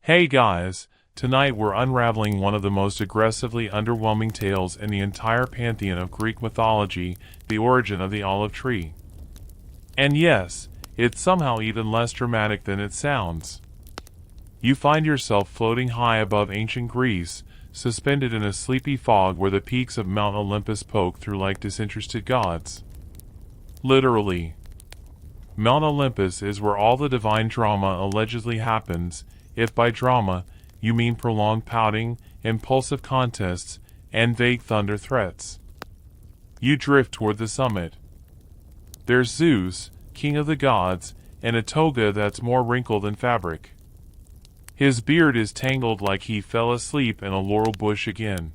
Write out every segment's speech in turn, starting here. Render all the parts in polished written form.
Hey guys, tonight we're unraveling one of the most aggressively underwhelming tales in the entire pantheon of Greek mythology, the origin of the olive tree. And yes, it's somehow even less dramatic than it sounds. You find yourself floating high above ancient Greece, suspended in a sleepy fog where the peaks of Mount Olympus poke through like disinterested gods. Literally. Mount Olympus is where all the divine drama allegedly happens, if by drama, you mean prolonged pouting, impulsive contests, and vague thunder threats. You drift toward the summit. There's Zeus, king of the gods, in a toga that's more wrinkled than fabric. His beard is tangled like he fell asleep in a laurel bush again.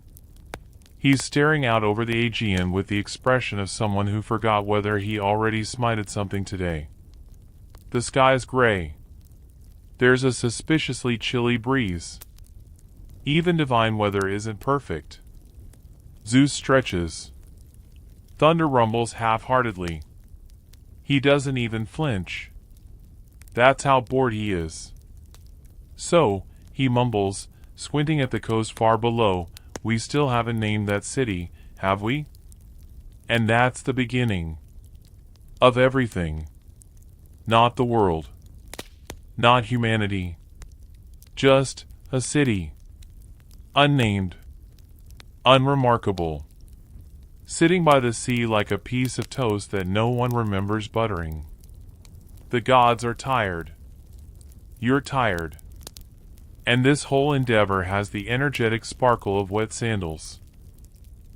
He's staring out over the Aegean with the expression of someone who forgot whether he already smited something today. The sky's gray. There's a suspiciously chilly breeze. Even divine weather isn't perfect. Zeus stretches. Thunder rumbles half-heartedly. He doesn't even flinch. That's how bored he is. So, he mumbles, squinting at the coast far below, we still haven't named that city, have we? And that's the beginning. Of everything. Not the world. Not humanity. Just a city. Unnamed. Unremarkable. Sitting by the sea like a piece of toast that no one remembers buttering. The gods are tired. You're tired. And this whole endeavor has the energetic sparkle of wet sandals.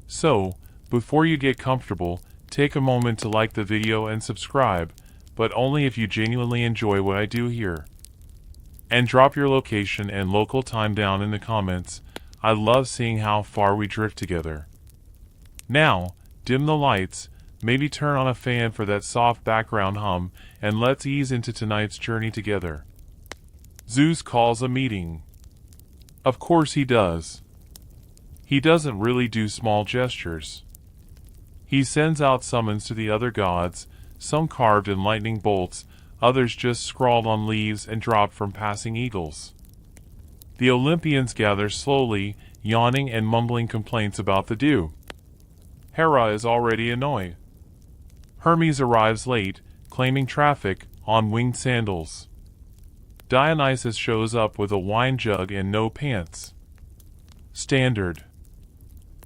So, before you get comfortable, take a moment to like the video and subscribe, but only if you genuinely enjoy what I do here. And drop your location and local time down in the comments. I love seeing how far we drift together. Now, dim the lights, maybe turn on a fan for that soft background hum, and let's ease into tonight's journey together. Zeus calls a meeting. Of course he does. He doesn't really do small gestures. He sends out summons to the other gods, some carved in lightning bolts, others just scrawled on leaves and dropped from passing eagles. The Olympians gather slowly, yawning and mumbling complaints about the dew. Hera is already annoyed. Hermes arrives late, claiming traffic, on winged sandals. Dionysus shows up with a wine jug and no pants. Standard.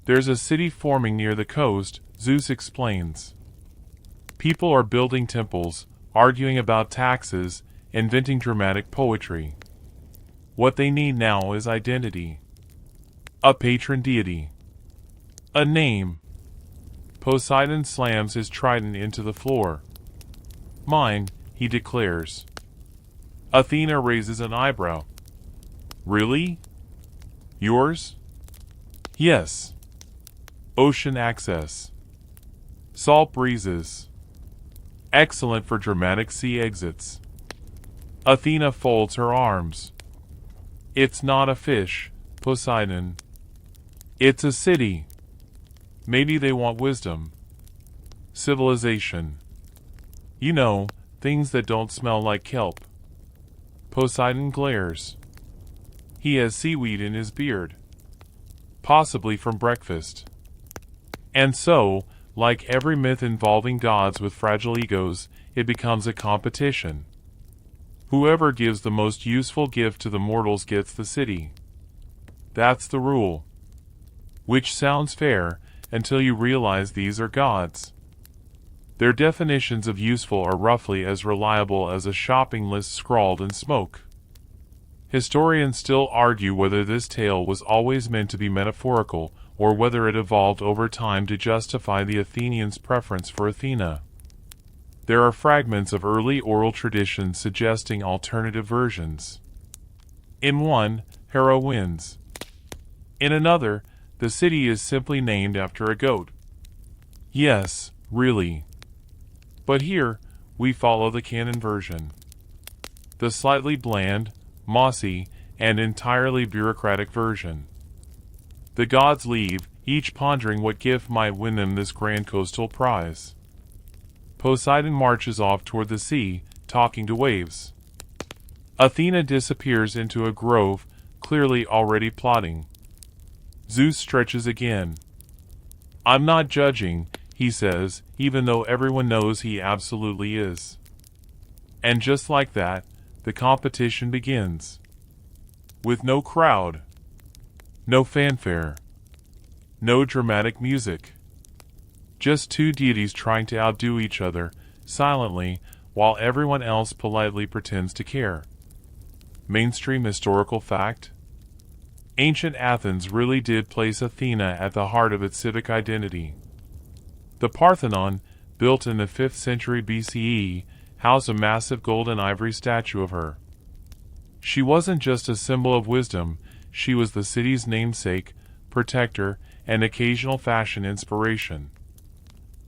There's a city forming near the coast, Zeus explains. People are building temples, arguing about taxes, inventing dramatic poetry. What they need now is identity. A patron deity. A name. Poseidon slams his trident into the floor. Mine, he declares. Athena raises an eyebrow. Really? Yours? Yes. Ocean access. Salt breezes. Excellent for dramatic sea exits. Athena folds her arms. It's not a fish, Poseidon. It's a city. Maybe they want wisdom. Civilization. You know, things that don't smell like kelp. Poseidon glares. He has seaweed in his beard. Possibly from breakfast. And so, like every myth involving gods with fragile egos, it becomes a competition. Whoever gives the most useful gift to the mortals gets the city. That's the rule. Which sounds fair, until you realize these are gods. Their definitions of useful are roughly as reliable as a shopping list scrawled in smoke. Historians still argue whether this tale was always meant to be metaphorical, or whether it evolved over time to justify the Athenians' preference for Athena. There are fragments of early oral traditions suggesting alternative versions. In one, Hera wins. In another, the city is simply named after a goat. Yes, really. But here, we follow the canon version. The slightly bland, mossy, and entirely bureaucratic version. The gods leave, each pondering what gift might win them this grand coastal prize. Poseidon marches off toward the sea, talking to waves. Athena disappears into a grove, clearly already plotting. Zeus stretches again. "I'm not judging," he says, even though everyone knows he absolutely is. And just like that, the competition begins. With no crowd, no fanfare, no dramatic music. Just two deities trying to outdo each other, silently, while everyone else politely pretends to care. Mainstream historical fact? Ancient Athens really did place Athena at the heart of its civic identity. The Parthenon, built in the 5th century BCE, housed a massive gold and ivory statue of her. She wasn't just a symbol of wisdom, she was the city's namesake, protector, and occasional fashion inspiration.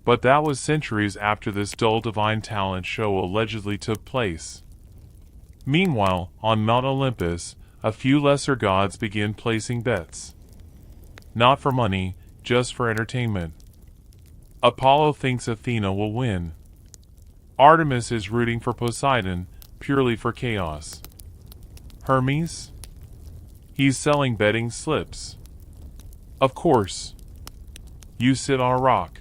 But that was centuries after this dull divine talent show allegedly took place. Meanwhile, on Mount Olympus, a few lesser gods begin placing bets. Not for money, just for entertainment. Apollo thinks Athena will win. Artemis is rooting for Poseidon, purely for chaos. Hermes? He's selling betting slips. Of course. You sit on a rock.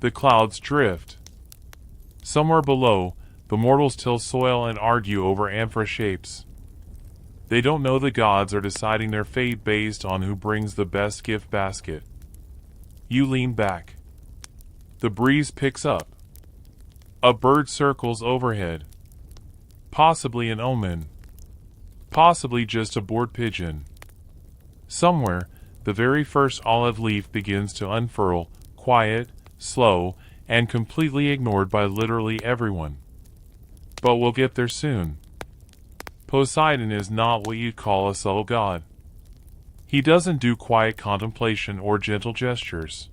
The clouds drift. Somewhere below, the mortals till soil and argue over amphora shapes. They don't know the gods are deciding their fate based on who brings the best gift basket. You lean back. The breeze picks up. A bird circles overhead. Possibly an omen. Possibly just a bored pigeon. Somewhere, the very first olive leaf begins to unfurl, quiet, slow, and completely ignored by literally everyone. But we'll get there soon. Poseidon is not what you'd call a subtle god. He doesn't do quiet contemplation or gentle gestures.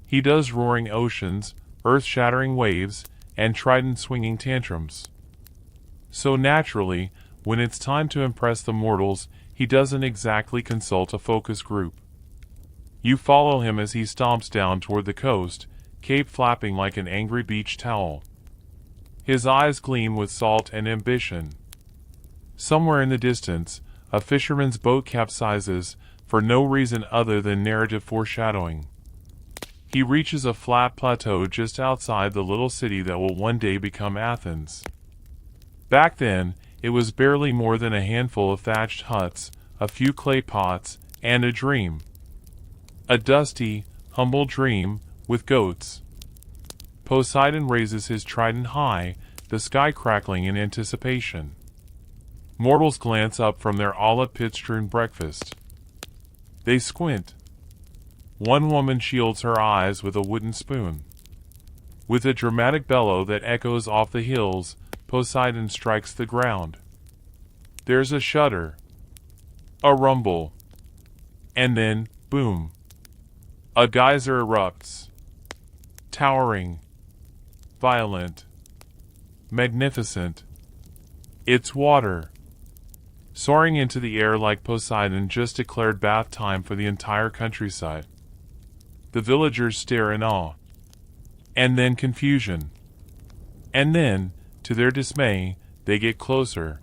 He does roaring oceans, earth-shattering waves, and trident-swinging tantrums. So naturally, when it's time to impress the mortals, he doesn't exactly consult a focus group. You follow him as he stomps down toward the coast, cape flapping like an angry beach towel. His eyes gleam with salt and ambition. Somewhere in the distance, a fisherman's boat capsizes, for no reason other than narrative foreshadowing. He reaches a flat plateau just outside the little city that will one day become Athens. Back then, it was barely more than a handful of thatched huts, a few clay pots, and a dream. A dusty, humble dream, with goats. Poseidon raises his trident high, the sky crackling in anticipation. Mortals glance up from their olive pit-strewn breakfast. They squint. One woman shields her eyes with a wooden spoon. With a dramatic bellow that echoes off the hills, Poseidon strikes the ground. There's a shudder. A rumble. And then, boom. A geyser erupts. Towering. Violent. Magnificent. It's water. Soaring into the air like Poseidon just declared bath time for the entire countryside. The villagers stare in awe. And then confusion. And then, to their dismay, they get closer.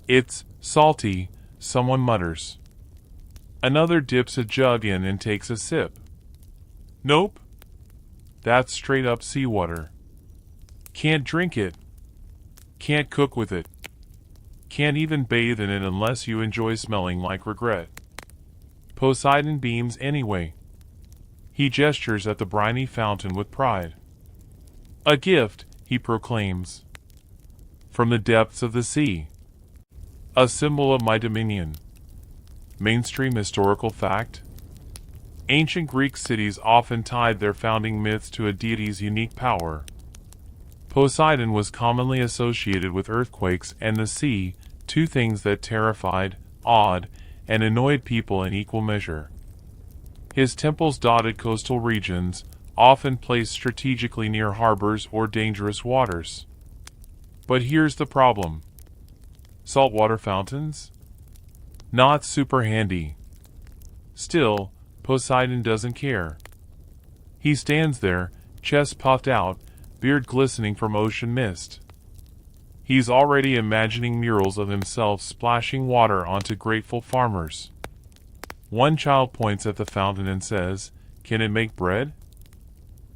It's salty, someone mutters. Another dips a jug in and takes a sip. Nope. That's straight up seawater. Can't drink it. Can't cook with it. Can't even bathe in it unless you enjoy smelling like regret. Poseidon beams anyway. He gestures at the briny fountain with pride. A gift, he proclaims. From the depths of the sea. A symbol of my dominion. Mainstream historical fact? Ancient Greek cities often tied their founding myths to a deity's unique power. Poseidon was commonly associated with earthquakes and the sea, two things that terrified, awed, and annoyed people in equal measure. His temples dotted coastal regions, often placed strategically near harbors or dangerous waters. But here's the problem. Saltwater fountains? Not super handy. Still, Poseidon doesn't care. He stands there, chest puffed out, beard glistening from ocean mist. He's already imagining murals of himself splashing water onto grateful farmers. One child points at the fountain and says, "Can it make bread?"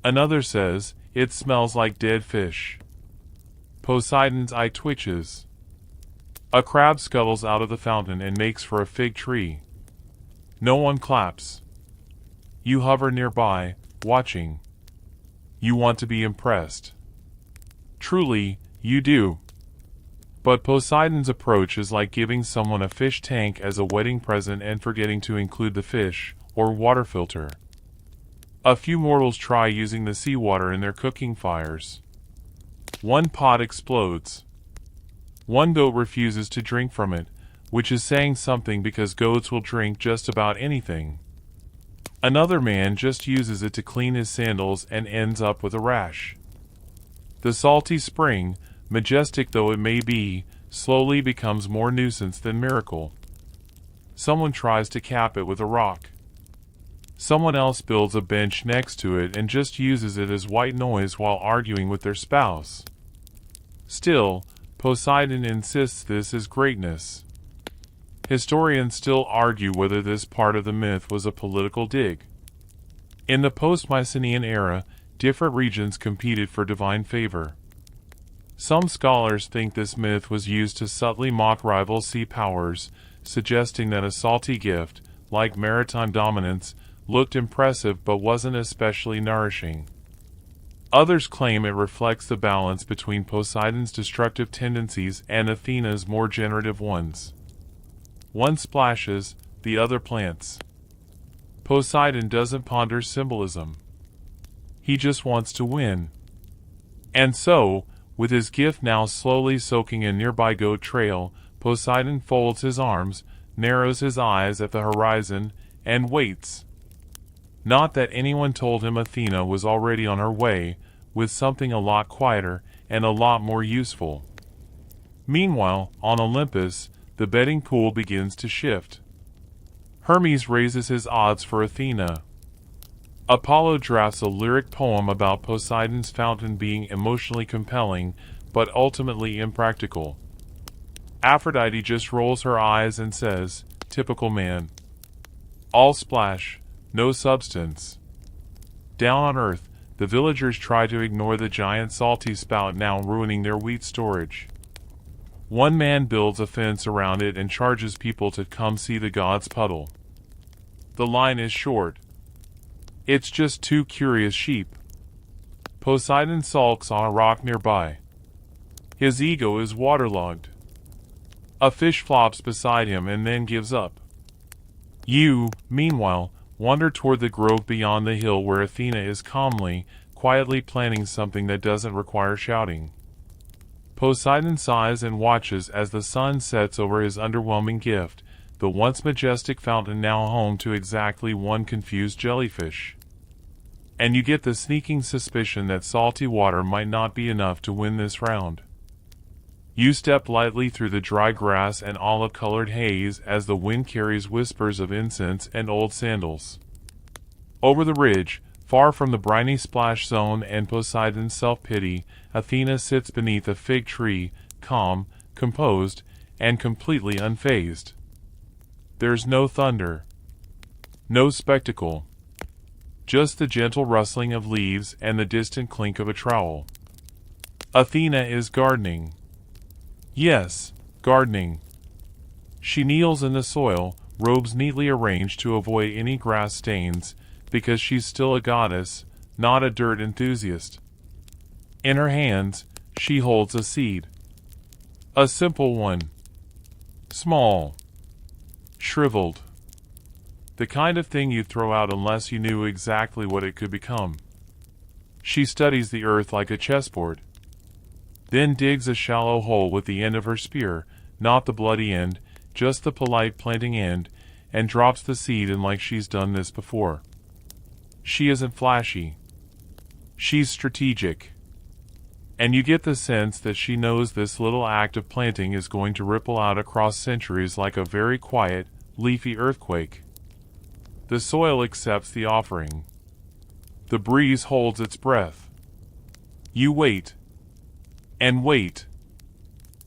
Another says, "It smells like dead fish." Poseidon's eye twitches. A crab scuttles out of the fountain and makes for a fig tree. No one claps. You hover nearby, watching. You want to be impressed. Truly, you do. But Poseidon's approach is like giving someone a fish tank as a wedding present and forgetting to include the fish, or water filter. A few mortals try using the seawater in their cooking fires. One pot explodes. One goat refuses to drink from it, which is saying something because goats will drink just about anything. Another man just uses it to clean his sandals and ends up with a rash. The salty spring, majestic though it may be, slowly becomes more nuisance than miracle. Someone tries to cap it with a rock. Someone else builds a bench next to it and just uses it as white noise while arguing with their spouse. Still, Poseidon insists this is greatness. Historians still argue whether this part of the myth was a political dig. In the post-Mycenaean era, different regions competed for divine favor. Some scholars think this myth was used to subtly mock rival sea powers, suggesting that a salty gift, like maritime dominance, looked impressive but wasn't especially nourishing. Others claim it reflects the balance between Poseidon's destructive tendencies and Athena's more generative ones. One splashes, the other plants. Poseidon doesn't ponder symbolism. He just wants to win. And so, with his gift now slowly soaking a nearby goat trail, Poseidon folds his arms, narrows his eyes at the horizon, and waits. Not that anyone told him Athena was already on her way, with something a lot quieter and a lot more useful. Meanwhile, on Olympus, the betting pool begins to shift. Hermes raises his odds for Athena. Apollo drafts a lyric poem about Poseidon's fountain being emotionally compelling, but ultimately impractical. Aphrodite just rolls her eyes and says, "Typical man. All splash, no substance." Down on Earth, the villagers try to ignore the giant salty spout now ruining their wheat storage. One man builds a fence around it and charges people to come see the god's puddle. The line is short. It's just two curious sheep. Poseidon sulks on a rock nearby. His ego is waterlogged. A fish flops beside him and then gives up. You, meanwhile, wander toward the grove beyond the hill where Athena is calmly, quietly planning something that doesn't require shouting. Poseidon sighs and watches as the sun sets over his underwhelming gift, the once majestic fountain now home to exactly one confused jellyfish. And you get the sneaking suspicion that salty water might not be enough to win this round. You step lightly through the dry grass and olive-colored haze as the wind carries whispers of incense and old sandals. Over the ridge, far from the briny splash zone and Poseidon's self-pity, Athena sits beneath a fig tree, calm, composed, and completely unfazed. There's no thunder. No spectacle. Just the gentle rustling of leaves and the distant clink of a trowel. Athena is gardening. Yes, gardening. She kneels in the soil, robes neatly arranged to avoid any grass stains, because she's still a goddess, not a dirt enthusiast. In her hands, she holds a seed. A simple one. Small. Shriveled. The kind of thing you'd throw out unless you knew exactly what it could become. She studies the earth like a chessboard. Then digs a shallow hole with the end of her spear, not the bloody end, just the polite planting end, and drops the seed in like she's done this before. She isn't flashy. She's strategic. And you get the sense that she knows this little act of planting is going to ripple out across centuries like a very quiet, leafy earthquake. The soil accepts the offering. The breeze holds its breath. You wait. And wait.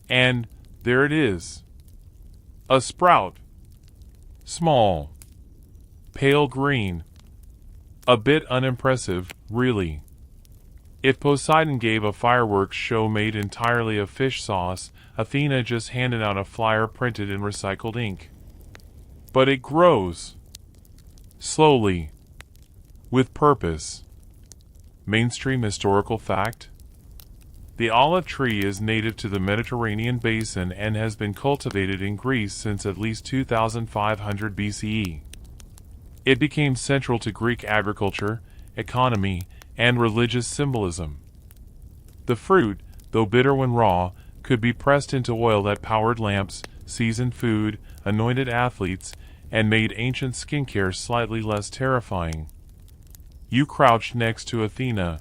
And there it is. A sprout. Small. Pale green. A bit unimpressive, really. If Poseidon gave a fireworks show made entirely of fish sauce, Athena just handed out a flyer printed in recycled ink. But it grows. Slowly. With purpose. Mainstream historical fact. The olive tree is native to the Mediterranean basin and has been cultivated in Greece since at least 2500 BCE. It became central to Greek agriculture, economy, and religious symbolism. The fruit, though bitter when raw, could be pressed into oil that powered lamps, seasoned food, anointed athletes, and made ancient skincare slightly less terrifying. You crouched next to Athena.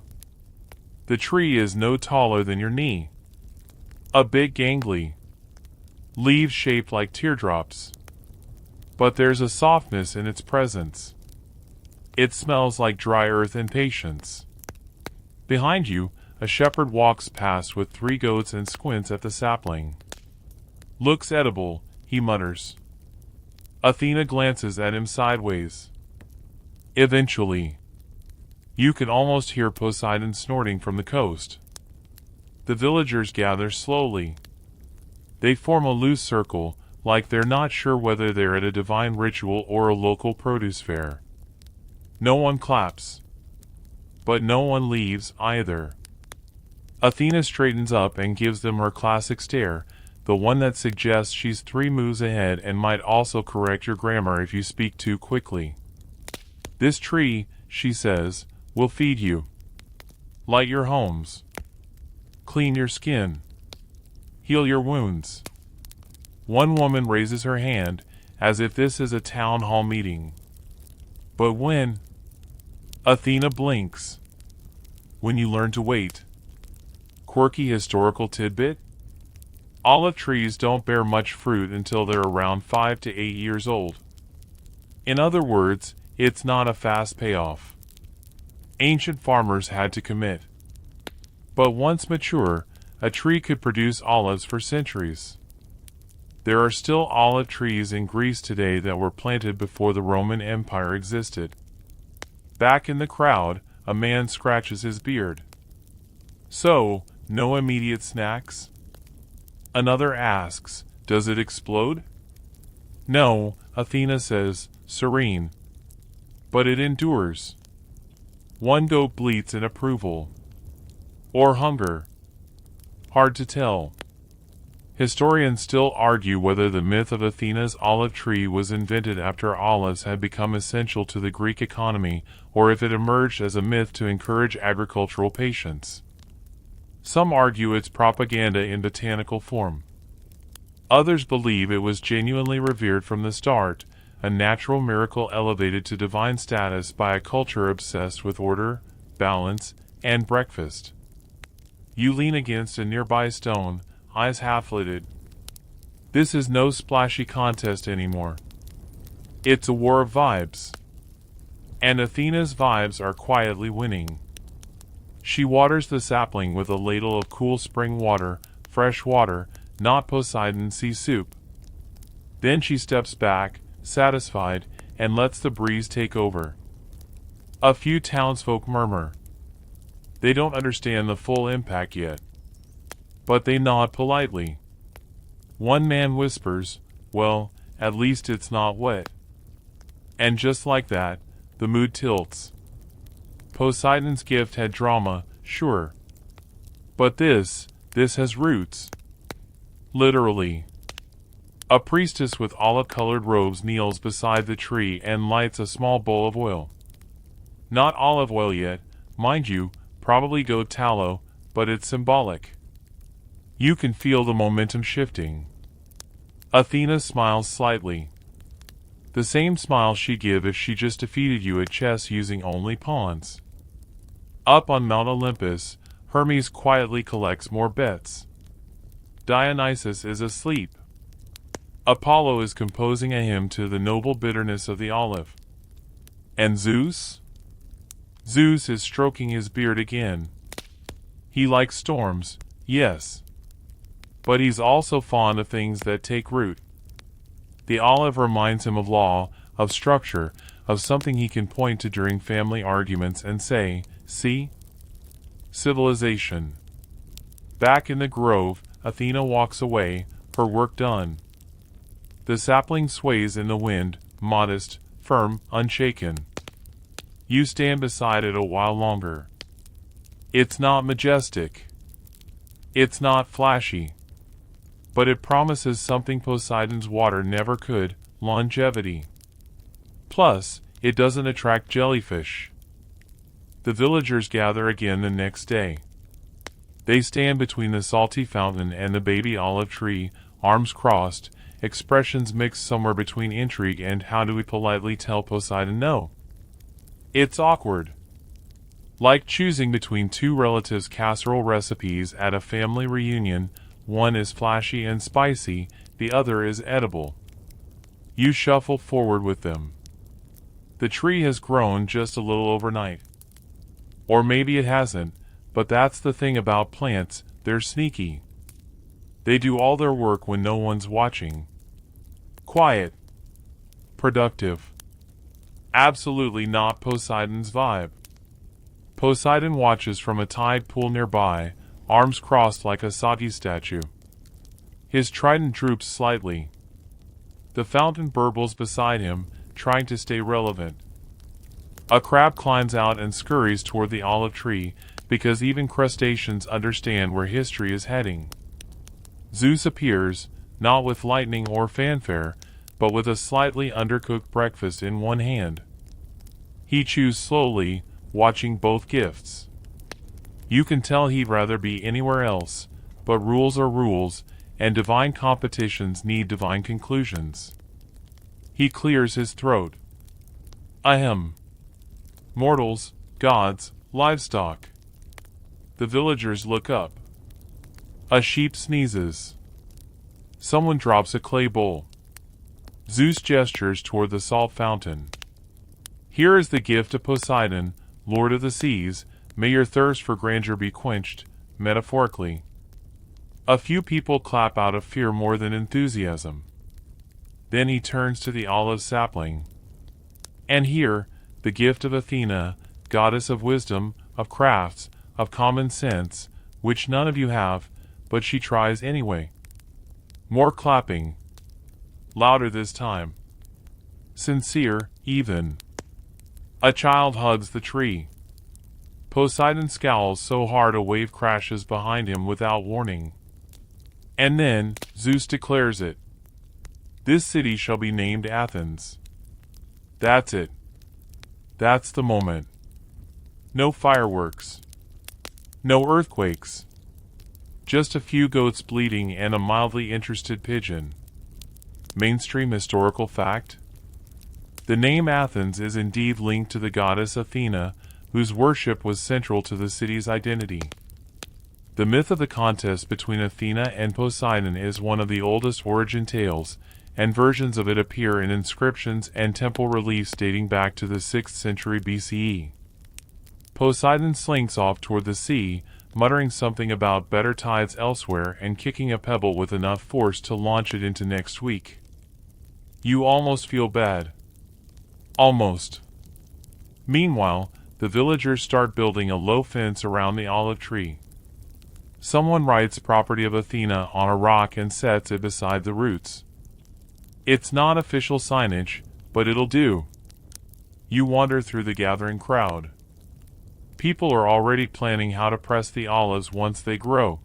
The tree is no taller than your knee. A bit gangly. Leaves shaped like teardrops. But there's a softness in its presence. It smells like dry earth and patience. Behind you, a shepherd walks past with 3 goats and squints at the sapling. Looks edible, he mutters. Athena glances at him sideways. Eventually, you can almost hear Poseidon snorting from the coast. The villagers gather slowly. They form a loose circle, like they're not sure whether they're at a divine ritual or a local produce fair. No one claps. But no one leaves, either. Athena straightens up and gives them her classic stare, the one that suggests she's 3 moves ahead and might also correct your grammar if you speak too quickly. This tree, she says, will feed you. Light your homes. Clean your skin. Heal your wounds. One woman raises her hand, as if this is a town hall meeting. But when? Athena blinks. When you learn to wait. Quirky historical tidbit? Olive trees don't bear much fruit until they're around 5 to 8 years old. In other words, it's not a fast payoff. Ancient farmers had to commit. But once mature, a tree could produce olives for centuries. There are still olive trees in Greece today that were planted before the Roman Empire existed. Back in the crowd, a man scratches his beard. So, no immediate snacks? Another asks, does it explode? No, Athena says, serene. But it endures. One goat bleats in approval. Or hunger. Hard to tell. Historians still argue whether the myth of Athena's olive tree was invented after olives had become essential to the Greek economy, or if it emerged as a myth to encourage agricultural patience. Some argue it's propaganda in botanical form. Others believe it was genuinely revered from the start, a natural miracle elevated to divine status by a culture obsessed with order, balance, and breakfast. You lean against a nearby stone, eyes half-lidded. This is no splashy contest anymore. It's a war of vibes. And Athena's vibes are quietly winning. She waters the sapling with a ladle of cool spring water, fresh water, not Poseidon sea soup. Then she steps back, satisfied, and lets the breeze take over. A few townsfolk murmur. They don't understand the full impact yet. But they nod politely. One man whispers, well, at least it's not wet. And just like that, the mood tilts. Poseidon's gift had drama, sure. But this has roots. Literally. A priestess with olive-colored robes kneels beside the tree and lights a small bowl of oil. Not olive oil yet, mind you, probably goat tallow, but it's symbolic. You can feel the momentum shifting. Athena smiles slightly. The same smile she'd give if she just defeated you at chess using only pawns. Up on Mount Olympus, Hermes quietly collects more bets. Dionysus is asleep. Apollo is composing a hymn to the noble bitterness of the olive. And Zeus? Zeus is stroking his beard again. He likes storms, yes. But he's also fond of things that take root. The olive reminds him of law, of structure, of something he can point to during family arguments and say, "See? Civilization." Back in the grove, Athena walks away, her work done. The sapling sways in the wind, modest, firm, unshaken. You stand beside it a while longer. It's not majestic. It's not flashy. But it promises something Poseidon's water never could: longevity. Plus, it doesn't attract jellyfish. The villagers gather again the next day. They stand between the salty fountain and the baby olive tree, arms crossed, expressions mixed somewhere between intrigue and how do we politely tell Poseidon no. It's awkward. Like choosing between two relatives' casserole recipes at a family reunion. One is flashy and spicy, the other is edible. You shuffle forward with them. The tree has grown just a little overnight. Or maybe it hasn't, but that's the thing about plants, they're sneaky. They do all their work when no one's watching. Quiet. Productive. Absolutely not Poseidon's vibe. Poseidon watches from a tide pool nearby, arms crossed like a Sati statue. His trident droops slightly. The fountain burbles beside him, trying to stay relevant. A crab climbs out and scurries toward the olive tree, because even crustaceans understand where history is heading. Zeus appears, not with lightning or fanfare, but with a slightly undercooked breakfast in one hand. He chews slowly, watching both gifts. You can tell he'd rather be anywhere else, but rules are rules, and divine competitions need divine conclusions. He clears his throat. Ahem. Mortals, gods, livestock. The villagers look up. A sheep sneezes. Someone drops a clay bowl. Zeus gestures toward the salt fountain. Here is the gift of Poseidon, Lord of the seas. May your thirst for grandeur be quenched, metaphorically. A few people clap out of fear more than enthusiasm. Then he turns to the olive sapling. And here, the gift of Athena, goddess of wisdom, of crafts, of common sense, which none of you have, but she tries anyway. More clapping. Louder this time. Sincere, even. A child hugs the tree. Poseidon scowls so hard a wave crashes behind him without warning. And then, Zeus declares it. This city shall be named Athens. That's it. That's the moment. No fireworks. No earthquakes. Just a few goats bleating and a mildly interested pigeon. Mainstream historical fact? The name Athens is indeed linked to the goddess Athena, whose worship was central to the city's identity. The myth of the contest between Athena and Poseidon is one of the oldest origin tales, and versions of it appear in inscriptions and temple reliefs dating back to the 6th century BCE. Poseidon slinks off toward the sea, muttering something about better tides elsewhere and kicking a pebble with enough force to launch it into next week. You almost feel bad. Almost. Meanwhile, the villagers start building a low fence around the olive tree. Someone writes property of Athena on a rock and sets it beside the roots. It's not official signage, but it'll do. You wander through the gathering crowd. People are already planning how to press the olives once they grow.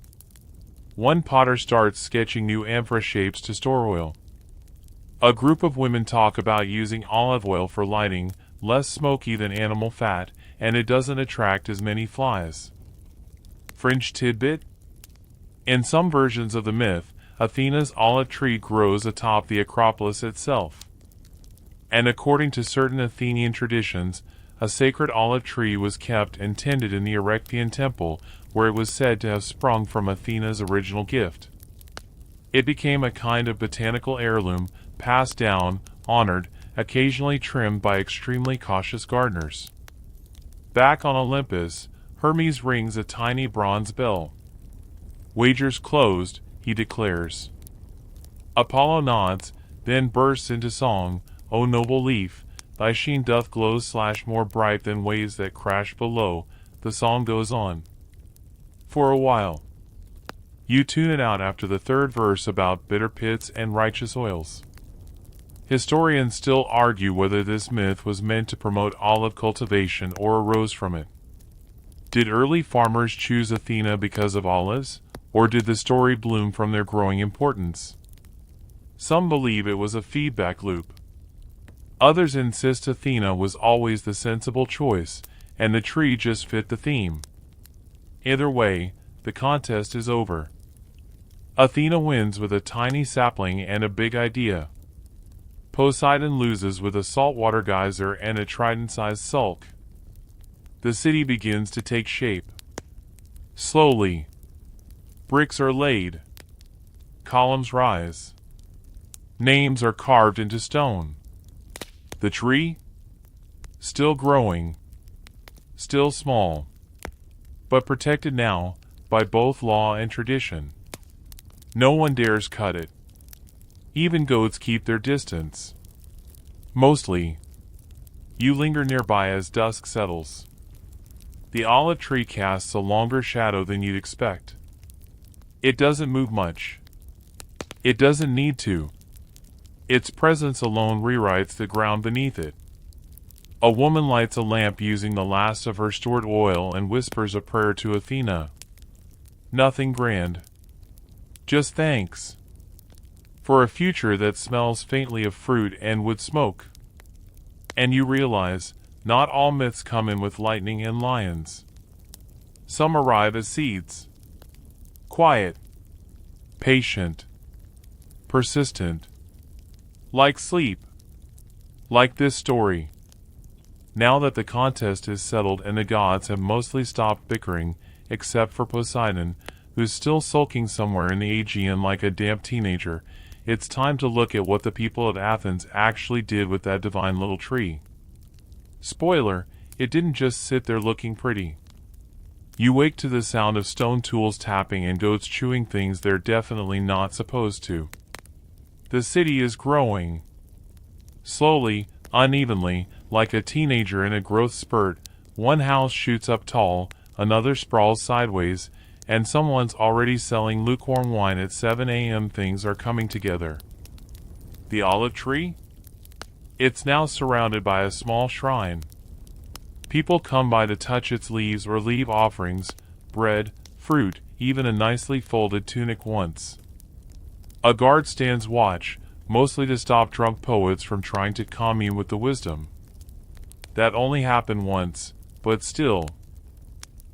One potter starts sketching new amphora shapes to store oil. A group of women talk about using olive oil for lighting, less smoky than animal fat, and it doesn't attract as many flies. Fringe tidbit? In some versions of the myth, Athena's olive tree grows atop the Acropolis itself. And according to certain Athenian traditions, a sacred olive tree was kept and tended in the Erechtheian temple, where it was said to have sprung from Athena's original gift. It became a kind of botanical heirloom, passed down, honored, occasionally trimmed by extremely cautious gardeners. Back on Olympus, Hermes rings a tiny bronze bell. Wagers closed, he declares. Apollo nods, then bursts into song, O noble leaf, thy sheen doth glow / more bright than waves that crash below. The song goes on. For a while. You tune it out after the third verse about bitter pits and righteous oils. Historians still argue whether this myth was meant to promote olive cultivation or arose from it. Did early farmers choose Athena because of olives, or did the story bloom from their growing importance? Some believe it was a feedback loop. Others insist Athena was always the sensible choice, and the tree just fit the theme. Either way, the contest is over. Athena wins with a tiny sapling and a big idea. Poseidon loses with a saltwater geyser and a trident-sized sulk. The city begins to take shape. Slowly. Bricks are laid. Columns rise. Names are carved into stone. The tree? Still growing. Still small. But protected now by both law and tradition. No one dares cut it. Even goats keep their distance. Mostly. You linger nearby as dusk settles. The olive tree casts a longer shadow than you'd expect. It doesn't move much. It doesn't need to. Its presence alone rewrites the ground beneath it. A woman lights a lamp using the last of her stored oil and whispers a prayer to Athena. Nothing grand. Just thanks. For a future that smells faintly of fruit and wood smoke. And you realize, not all myths come in with lightning and lions. Some arrive as seeds. Quiet. Patient. Persistent. Like sleep. Like this story. Now that the contest is settled and the gods have mostly stopped bickering, except for Poseidon, who's still sulking somewhere in the Aegean like a damp teenager, it's time to look at what the people of Athens actually did with that divine little tree. Spoiler, it didn't just sit there looking pretty. You wake to the sound of stone tools tapping and goats chewing things they're definitely not supposed to. The city is growing. Slowly, unevenly, like a teenager in a growth spurt, one house shoots up tall, another sprawls sideways, and someone's already selling lukewarm wine at 7 a.m. Things are coming together. The olive tree? It's now surrounded by a small shrine. People come by to touch its leaves or leave offerings, bread, fruit, even a nicely folded tunic once. A guard stands watch, mostly to stop drunk poets from trying to commune with the wisdom. That only happened once, but still.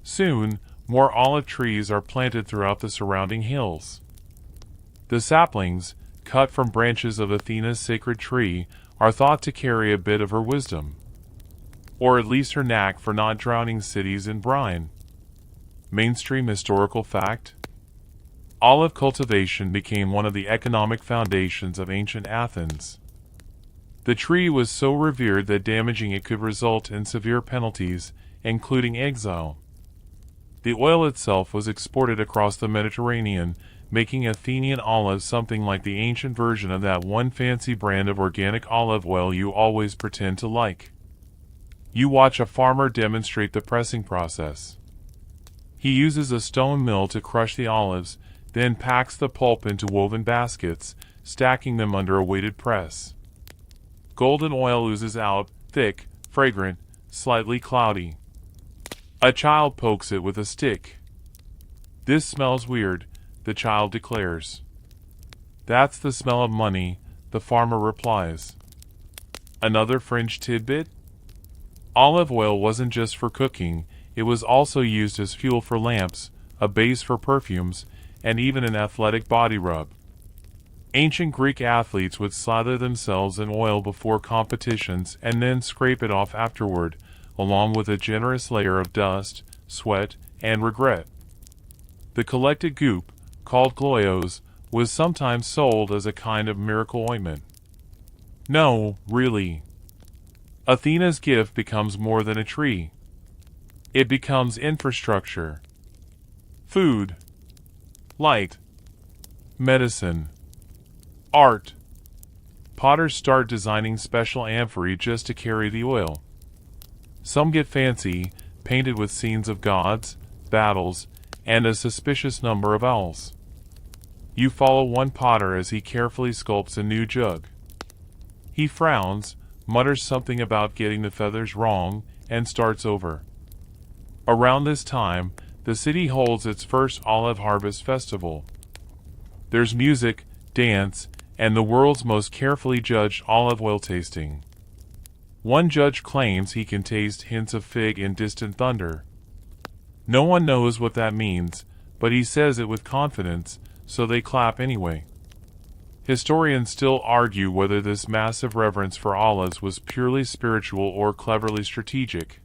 Soon, more olive trees are planted throughout the surrounding hills. The saplings, cut from branches of Athena's sacred tree, are thought to carry a bit of her wisdom. Or at least her knack for not drowning cities in brine. Mainstream historical fact? Olive cultivation became one of the economic foundations of ancient Athens. The tree was so revered that damaging it could result in severe penalties, including exile. The oil itself was exported across the Mediterranean, making Athenian olives something like the ancient version of that one fancy brand of organic olive oil you always pretend to like. You watch a farmer demonstrate the pressing process. He uses a stone mill to crush the olives, then packs the pulp into woven baskets, stacking them under a weighted press. Golden oil oozes out, thick, fragrant, slightly cloudy. A child pokes it with a stick. This smells weird, the child declares. That's the smell of money, the farmer replies. Another fringe tidbit? Olive oil wasn't just for cooking, it was also used as fuel for lamps, a base for perfumes, and even an athletic body rub. Ancient Greek athletes would slather themselves in oil before competitions and then scrape it off afterward, along with a generous layer of dust, sweat, and regret. The collected goop, called gloios, was sometimes sold as a kind of miracle ointment. No, really. Athena's gift becomes more than a tree. It becomes infrastructure. Food. Light. medicine, art. Potters start designing special amphorae just to carry the oil. Some get fancy, painted with scenes of gods, battles, and a suspicious number of owls. You follow one potter as he carefully sculpts a new jug. He frowns, mutters something about getting the feathers wrong, and starts over. Around this time, the city holds its first olive harvest festival. There's music, dance, and the world's most carefully judged olive oil tasting. One judge claims he can taste hints of fig in distant thunder. No one knows what that means, but he says it with confidence, so they clap anyway. Historians still argue whether this massive reverence for olives was purely spiritual or cleverly strategic.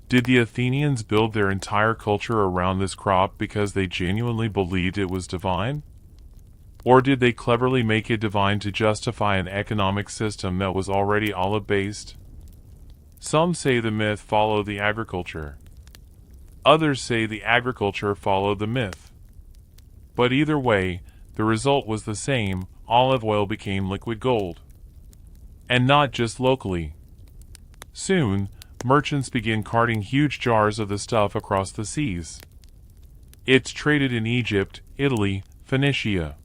Did the Athenians build their entire culture around this crop because they genuinely believed it was divine? Or did they cleverly make it divine to justify an economic system that was already olive-based? Some say the myth followed the agriculture. Others say the agriculture followed the myth. But either way, the result was the same: olive oil became liquid gold. And not just locally. Soon, merchants begin carting huge jars of the stuff across the seas. It's traded in Egypt, Italy, Phoenicia.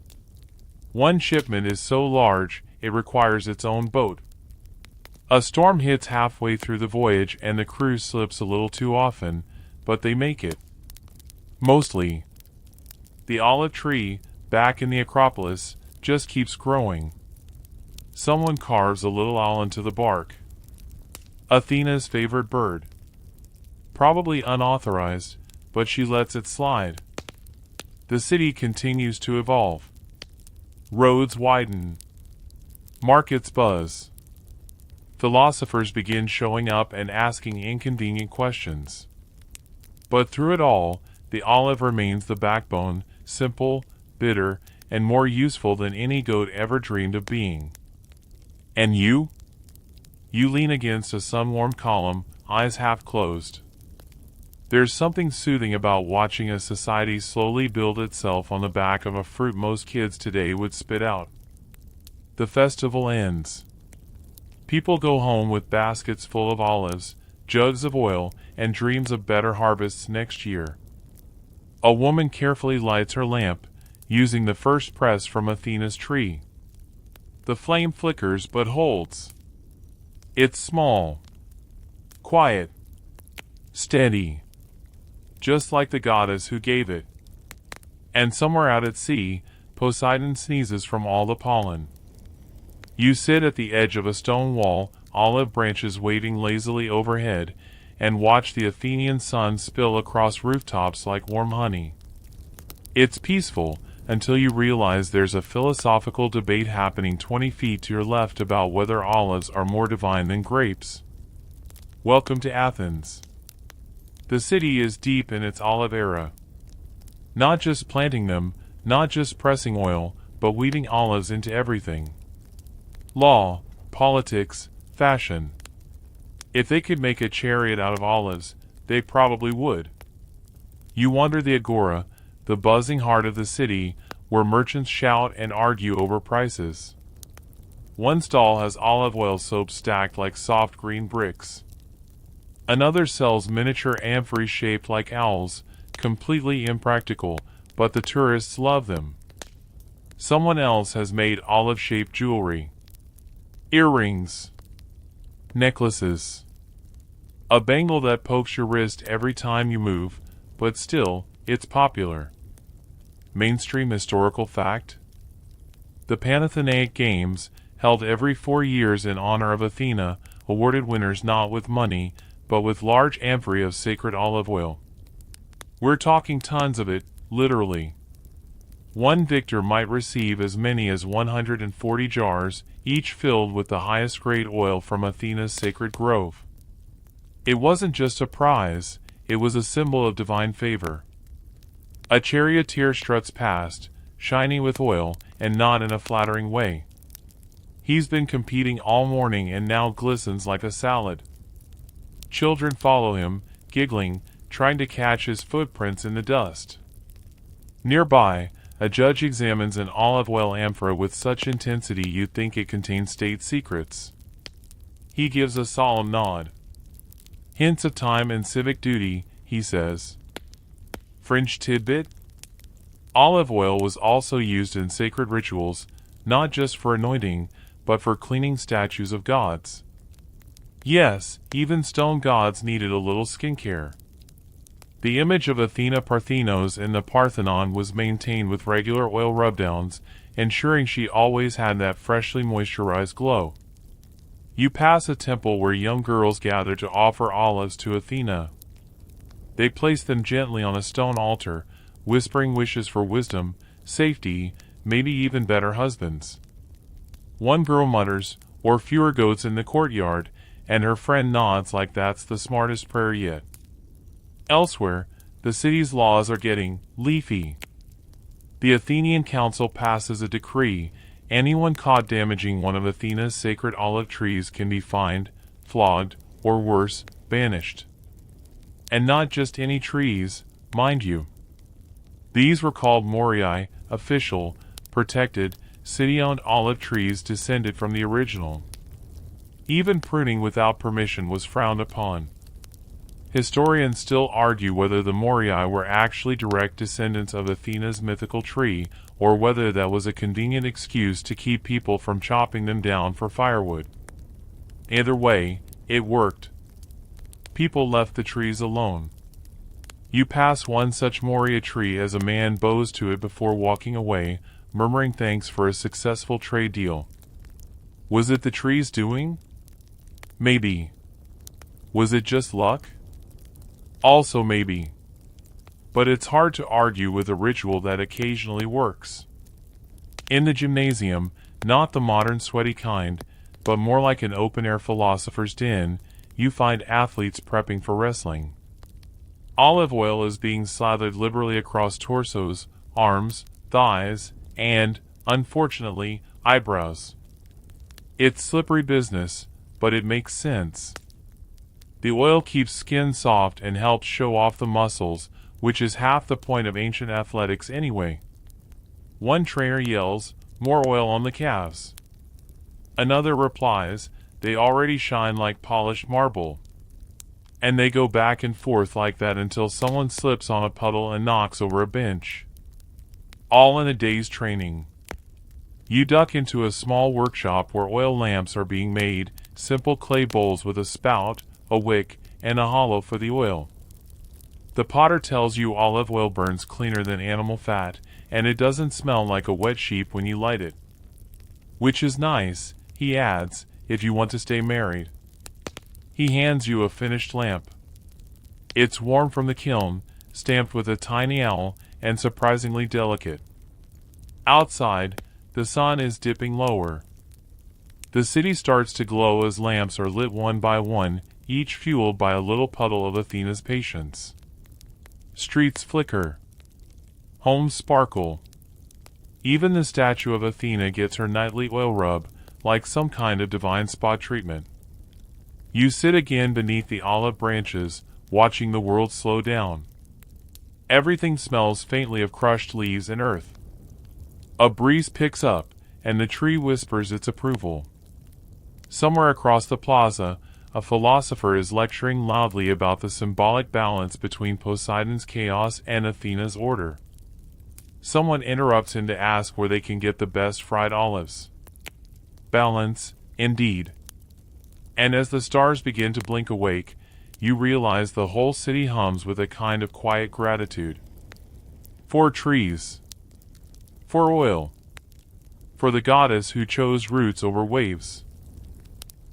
One shipment is so large, it requires its own boat. A storm hits halfway through the voyage and the crew slips a little too often, but they make it. Mostly. The olive tree, back in the Acropolis, just keeps growing. Someone carves a little owl into the bark. Athena's favorite bird. Probably unauthorized, but she lets it slide. The city continues to evolve. Roads widen. Markets buzz. Philosophers begin showing up and asking inconvenient questions. But through it all, the olive remains the backbone, simple, bitter, and more useful than any goat ever dreamed of being. And you? You lean against a sun-warmed column, eyes half closed. There's something soothing about watching a society slowly build itself on the back of a fruit most kids today would spit out. The festival ends. People go home with baskets full of olives, jugs of oil, and dreams of better harvests next year. A woman carefully lights her lamp, using the first press from Athena's tree. The flame flickers but holds. It's small, quiet, steady, just like the goddess who gave it. And somewhere out at sea, Poseidon sneezes from all the pollen. You sit at the edge of a stone wall, olive branches waving lazily overhead, and watch the Athenian sun spill across rooftops like warm honey. It's peaceful, until you realize there's a philosophical debate happening 20 feet to your left about whether olives are more divine than grapes. Welcome to Athens. The city is deep in its olive era. Not just planting them, not just pressing oil, but weaving olives into everything. Law, politics, fashion. If they could make a chariot out of olives, they probably would. You wander the agora, the buzzing heart of the city, where merchants shout and argue over prices. One stall has olive oil soap stacked like soft green bricks. Another sells miniature amphorae shaped like owls, completely impractical, but the tourists love them. Someone else has made olive-shaped jewelry. Earrings. Necklaces. A bangle that pokes your wrist every time you move, but still, it's popular. Mainstream historical fact? The Panathenaic Games, held every 4 years in honor of Athena, awarded winners not with money, but with large amphorae of sacred olive oil. We're talking tons of it, literally. One victor might receive as many as 140 jars, each filled with the highest grade oil from Athena's sacred grove. It wasn't just a prize, it was a symbol of divine favor. A charioteer struts past, shiny with oil, and not in a flattering way. He's been competing all morning and now glistens like a salad. Children follow him, giggling, trying to catch his footprints in the dust. Nearby, a judge examines an olive oil amphora with such intensity you'd think it contains state secrets. He gives a solemn nod. Hints of time and civic duty, he says. Fringe tidbit? Olive oil was also used in sacred rituals, not just for anointing, but for cleaning statues of gods. Yes, even stone gods needed a little skincare. The image of Athena Parthenos in the Parthenon was maintained with regular oil rubdowns, ensuring she always had that freshly moisturized glow. You pass a temple where young girls gather to offer olives to Athena. They place them gently on a stone altar, whispering wishes for wisdom, safety, maybe even better husbands. One girl mutters, "Or fewer goats in the courtyard," and her friend nods like that's the smartest prayer yet. Elsewhere, the city's laws are getting leafy. The Athenian council passes a decree: anyone caught damaging one of Athena's sacred olive trees can be fined, flogged, or worse, banished. And not just any trees, mind you. These were called moriae, official, protected, city-owned olive trees descended from the original. Even pruning without permission was frowned upon. Historians still argue whether the moriae were actually direct descendants of Athena's mythical tree, or whether that was a convenient excuse to keep people from chopping them down for firewood. Either way, it worked. People left the trees alone. You pass one such moria tree as a man bows to it before walking away, murmuring thanks for a successful trade deal. Was it the tree's doing? Maybe. Was it just luck? Also maybe. But it's hard to argue with a ritual that occasionally works. In the gymnasium, not the modern sweaty kind, but more like an open-air philosopher's den, you find athletes prepping for wrestling. Olive oil is being slathered liberally across torsos, arms, thighs, and, unfortunately, eyebrows. It's slippery business, but it makes sense. The oil keeps skin soft and helps show off the muscles, which is half the point of ancient athletics anyway. One trainer yells, "More oil on the calves." Another replies, "They already shine like polished marble." And they go back and forth like that until someone slips on a puddle and knocks over a bench. All in a day's training. You duck into a small workshop where oil lamps are being made, simple clay bowls with a spout, a wick, and a hollow for the oil. The potter tells you olive oil burns cleaner than animal fat, and it doesn't smell like a wet sheep when you light it. Which is nice, he adds, if you want to stay married. He hands you a finished lamp. It's warm from the kiln, stamped with a tiny owl, and surprisingly delicate. Outside, the sun is dipping lower. The city starts to glow as lamps are lit one by one, each fueled by a little puddle of Athena's patience. Streets flicker. Homes sparkle. Even the statue of Athena gets her nightly oil rub, like some kind of divine spa treatment. You sit again beneath the olive branches, watching the world slow down. Everything smells faintly of crushed leaves and earth. A breeze picks up, and the tree whispers its approval. Somewhere across the plaza, a philosopher is lecturing loudly about the symbolic balance between Poseidon's chaos and Athena's order. Someone interrupts him to ask where they can get the best fried olives. Balance, indeed. And as the stars begin to blink awake, you realize the whole city hums with a kind of quiet gratitude. For trees. For oil. For the goddess who chose roots over waves.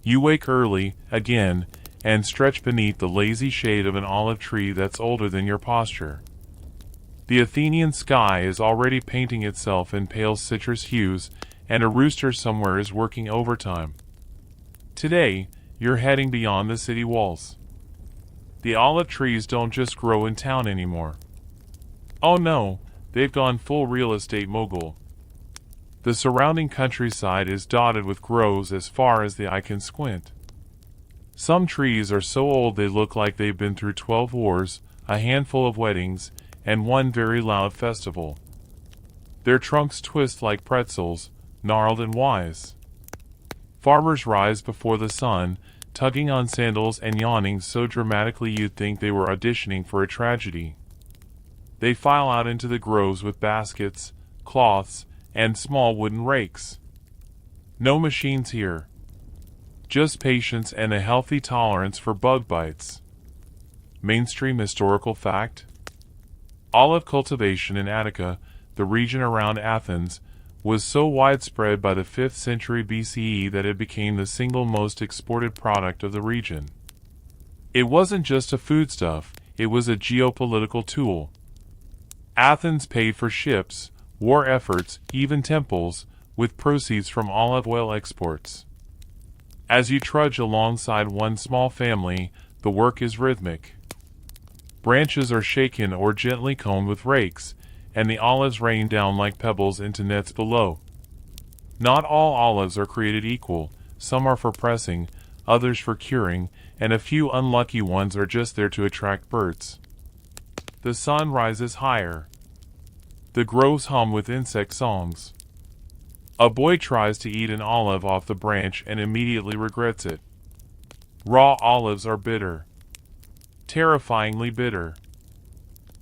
You wake early, again, and stretch beneath the lazy shade of an olive tree that's older than your posture. The Athenian sky is already painting itself in pale citrus hues, and a rooster somewhere is working overtime. Today, you're heading beyond the city walls. The olive trees don't just grow in town anymore. Oh no, they've gone full real estate mogul. The surrounding countryside is dotted with groves as far as the eye can squint. Some trees are so old they look like they've been through 12 wars, a handful of weddings, and one very loud festival. Their trunks twist like pretzels, gnarled and wise. Farmers rise before the sun, tugging on sandals and yawning so dramatically you'd think they were auditioning for a tragedy. They file out into the groves with baskets, cloths, and small wooden rakes. No machines here. Just patience and a healthy tolerance for bug bites. Mainstream historical fact: olive cultivation in Attica, the region around Athens, was so widespread by the 5th century BCE that it became the single most exported product of the region. It wasn't just a foodstuff, it was a geopolitical tool. Athens paid for ships, war efforts, even temples, with proceeds from olive oil exports. As you trudge alongside one small family, the work is rhythmic. Branches are shaken or gently combed with rakes, and the olives rain down like pebbles into nets below. Not all olives are created equal, some are for pressing, others for curing, and a few unlucky ones are just there to attract birds. The sun rises higher. The groves hum with insect songs. A boy tries to eat an olive off the branch and immediately regrets it. Raw olives are bitter. Terrifyingly bitter.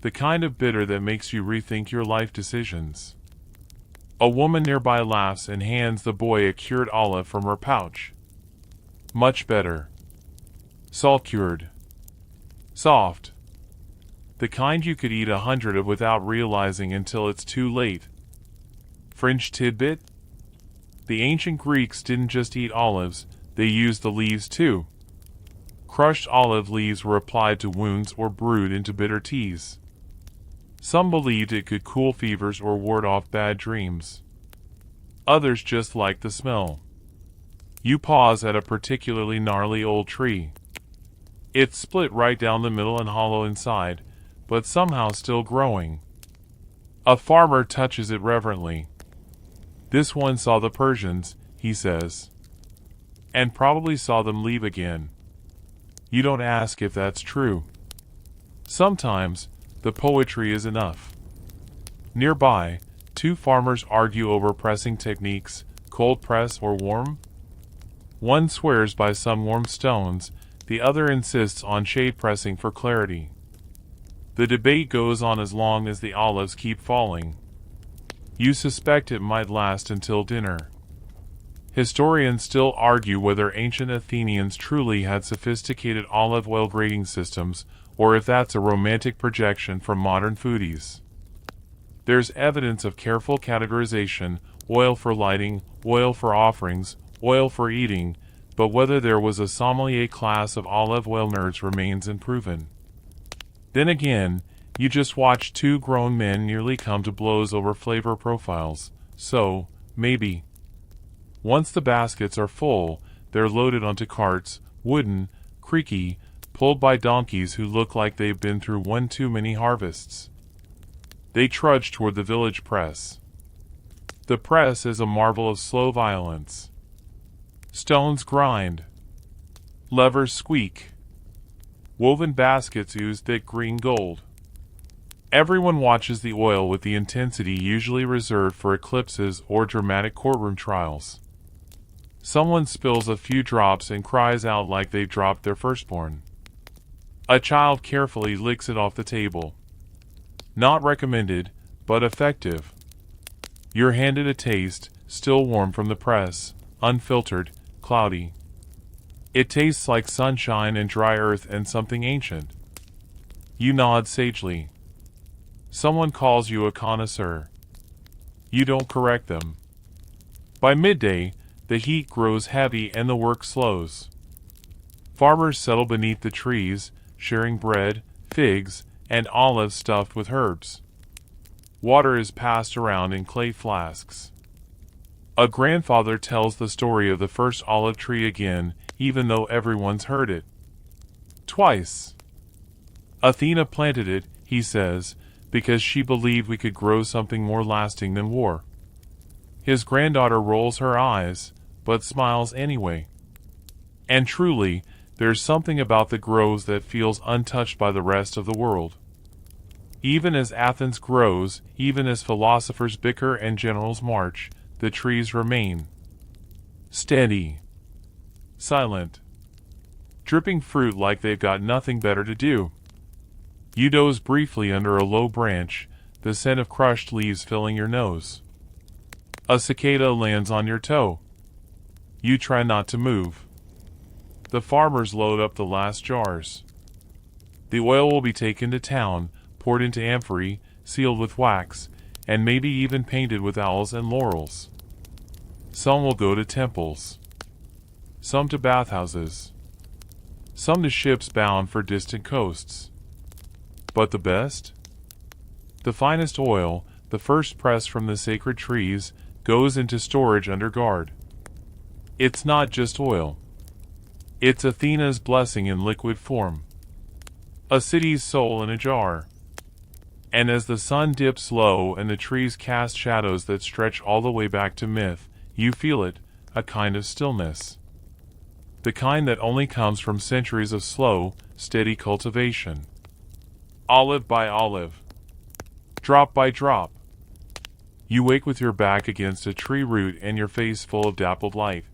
The kind of bitter that makes you rethink your life decisions. A woman nearby laughs and hands the boy a cured olive from her pouch. Much better. Salt-cured. Soft. The kind you could eat 100 of without realizing until it's too late. Fringe tidbit? The ancient Greeks didn't just eat olives, they used the leaves too. Crushed olive leaves were applied to wounds or brewed into bitter teas. Some believed it could cool fevers or ward off bad dreams. Others just liked the smell. You pause at a particularly gnarly old tree. It's split right down the middle and hollow inside, but somehow still growing. A farmer touches it reverently. This one saw the Persians, he says. And probably saw them leave again. You don't ask if that's true. Sometimes, the poetry is enough. Nearby, two farmers argue over pressing techniques, cold press or warm. One swears by some warm stones, the other insists on shade pressing for clarity. The debate goes on as long as the olives keep falling. You suspect it might last until dinner. Historians still argue whether ancient Athenians truly had sophisticated olive oil grading systems, or if that's a romantic projection from modern foodies. There's evidence of careful categorization: oil for lighting, oil for offerings, oil for eating, but whether there was a sommelier class of olive oil nerds remains unproven. Then again, you just watched two grown men nearly come to blows over flavor profiles, so, maybe. Once the baskets are full, they're loaded onto carts, wooden, creaky, pulled by donkeys who look like they've been through one too many harvests. They trudge toward the village press. The press is a marvel of slow violence. Stones grind. Levers squeak. Woven baskets ooze thick green gold. Everyone watches the oil with the intensity usually reserved for eclipses or dramatic courtroom trials. Someone spills a few drops and cries out like they've dropped their firstborn. A child carefully licks it off the table. Not recommended, but effective. You're handed a taste, still warm from the press, unfiltered, cloudy. It tastes like sunshine and dry earth and something ancient. You nod sagely. Someone calls you a connoisseur. You don't correct them. By midday, the heat grows heavy and the work slows. Farmers settle beneath the trees, sharing bread, figs, and olives stuffed with herbs. Water is passed around in clay flasks. A grandfather tells the story of the first olive tree again, even though everyone's heard it. Twice. Athena planted it, he says, because she believed we could grow something more lasting than war. His granddaughter rolls her eyes, but smiles anyway. And truly, there's something about the groves that feels untouched by the rest of the world. Even as Athens grows, even as philosophers bicker and generals march, the trees remain. Steady. Silent. Dripping fruit like they've got nothing better to do. You doze briefly under a low branch, the scent of crushed leaves filling your nose. A cicada lands on your toe. You try not to move. The farmers load up the last jars. The oil will be taken to town, poured into amphorae, sealed with wax, and maybe even painted with owls and laurels. Some will go to temples. Some to bathhouses. Some to ships bound for distant coasts. But the best? The finest oil, the first press from the sacred trees, goes into storage under guard. It's not just oil. It's Athena's blessing in liquid form. A city's soul in a jar. And as the sun dips low and the trees cast shadows that stretch all the way back to myth, you feel it, a kind of stillness. The kind that only comes from centuries of slow, steady cultivation. Olive by olive. Drop by drop. You wake with your back against a tree root and your face full of dappled light.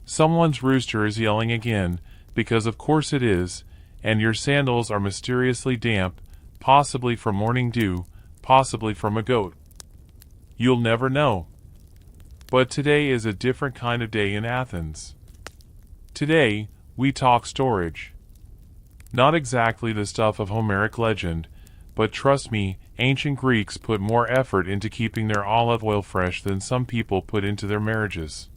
Someone's rooster is yelling again, because of course it is, and your sandals are mysteriously damp, possibly from morning dew, possibly from a goat. You'll never know. But today is a different kind of day in Athens. Today, we talk storage. Not exactly the stuff of Homeric legend, but trust me, ancient Greeks put more effort into keeping their olive oil fresh than some people put into their marriages.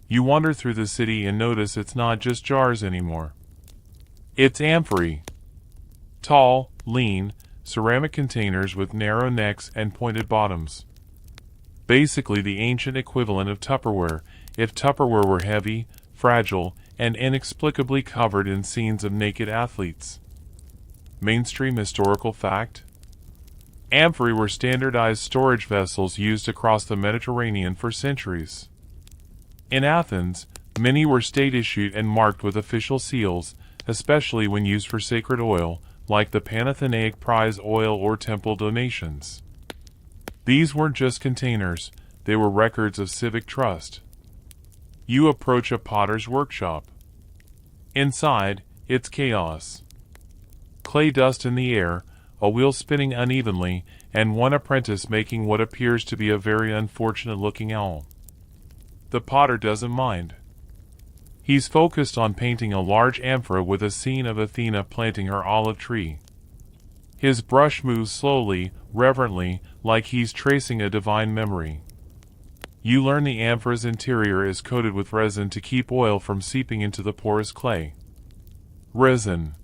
You wander through the city and notice it's not just jars anymore. It's amphorae. Tall, lean, ceramic containers with narrow necks and pointed bottoms. Basically the ancient equivalent of Tupperware, if Tupperware were heavy, fragile, and inexplicably covered in scenes of naked athletes. Mainstream historical fact? Amphorae were standardized storage vessels used across the Mediterranean for centuries. In Athens, many were state-issued and marked with official seals, especially when used for sacred oil, like the Panathenaic prize oil or temple donations. These weren't just containers, they were records of civic trust. You approach a potter's workshop. Inside, it's chaos. Clay dust in the air, a wheel spinning unevenly, and one apprentice making what appears to be a very unfortunate-looking owl. The potter doesn't mind. He's focused on painting a large amphora with a scene of Athena planting her olive tree. His brush moves slowly, reverently, like he's tracing a divine memory. You learn the amphora's interior is coated with resin to keep oil from seeping into the porous clay. Resin.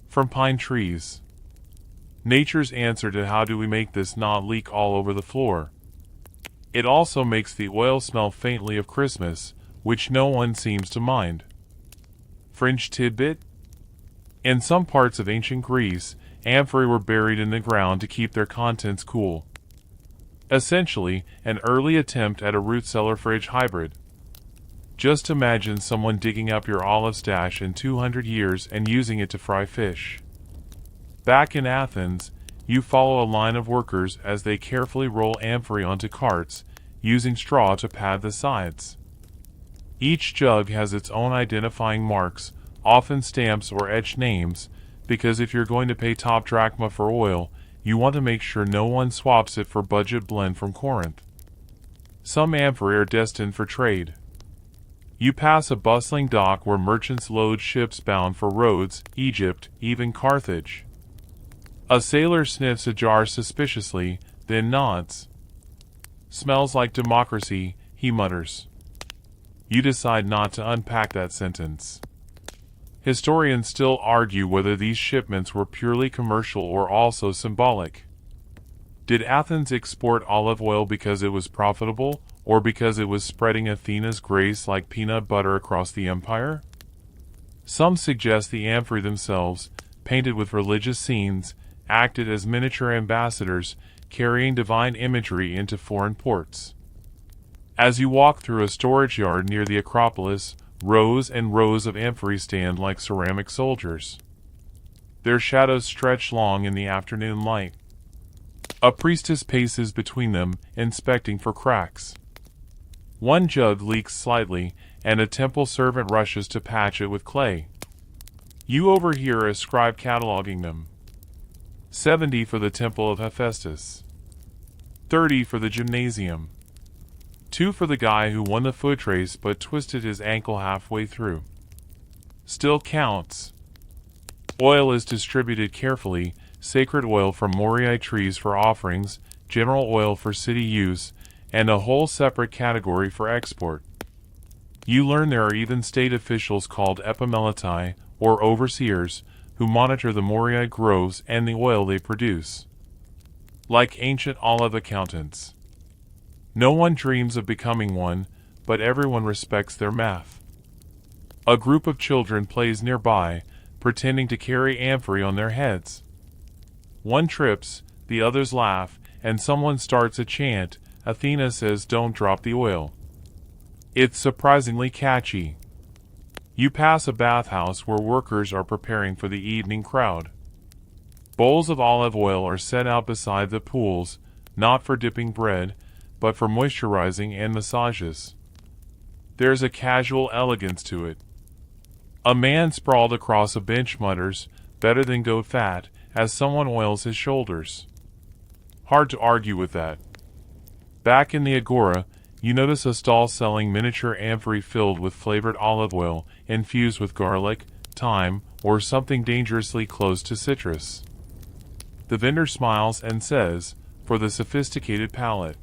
From pine trees. Nature's answer to how do we make this not leak all over the floor. It also makes the oil smell faintly of Christmas, which no one seems to mind. Fringe tidbit? In some parts of ancient Greece, amphorae were buried in the ground to keep their contents cool. Essentially, an early attempt at a root cellar fridge hybrid. Just imagine someone digging up your olive stash in 200 years and using it to fry fish. Back in Athens, you follow a line of workers as they carefully roll amphorae onto carts, using straw to pad the sides. Each jug has its own identifying marks, often stamps or etched names, because if you're going to pay top drachma for oil, you want to make sure no one swaps it for budget blend from Corinth. Some amphorae are destined for trade. You pass a bustling dock where merchants load ships bound for Rhodes, Egypt, even Carthage. A sailor sniffs a jar suspiciously, then nods. Smells like democracy, he mutters. You decide not to unpack that sentence. Historians still argue whether these shipments were purely commercial or also symbolic. Did Athens export olive oil because it was profitable, or because it was spreading Athena's grace like peanut butter across the empire? Some suggest the amphorae themselves, painted with religious scenes, acted as miniature ambassadors, carrying divine imagery into foreign ports. As you walk through a storage yard near the Acropolis, rows and rows of amphorae stand like ceramic soldiers. Their shadows stretch long in the afternoon light. A priestess paces between them, inspecting for cracks. One jug leaks slightly, and a temple servant rushes to patch it with clay. You overhear a scribe cataloging them. 70 for the temple of Hephaestus. 30 for the gymnasium. 2 for the guy who won the foot race but twisted his ankle halfway through. Still counts. Oil is distributed carefully, sacred oil from Moriah trees for offerings, general oil for city use, and a whole separate category for export. You learn there are even state officials called epimeletai, or overseers, who monitor the Moriah groves and the oil they produce. Like ancient olive accountants. No one dreams of becoming one, but everyone respects their math. A group of children plays nearby, pretending to carry amphorae on their heads. One trips, the others laugh, and someone starts a chant. Athena says, "Don't drop the oil." It's surprisingly catchy. You pass a bathhouse where workers are preparing for the evening crowd. Bowls of olive oil are set out beside the pools, not for dipping bread, but for moisturizing and massages. There's a casual elegance to it. A man sprawled across a bench mutters, "Better than goat fat," as someone oils his shoulders. Hard to argue with that. Back in the agora, you notice a stall selling miniature amphorae filled with flavored olive oil, infused with garlic, thyme, or something dangerously close to citrus. The vendor smiles and says, "For the sophisticated palate."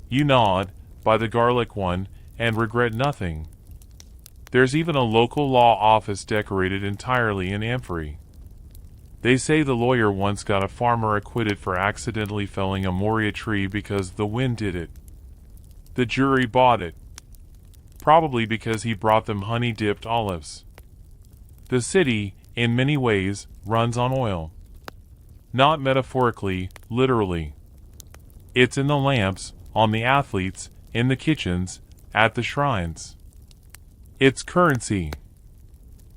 You nod, buy the garlic one, and regret nothing. There's even a local law office decorated entirely in amphorae. They say the lawyer once got a farmer acquitted for accidentally felling a Moriah tree because the wind did it. The jury bought it. Probably because he brought them honey-dipped olives. The city, in many ways, runs on oil. Not metaphorically, literally. It's in the lamps, on the athletes, in the kitchens, at the shrines. It's currency.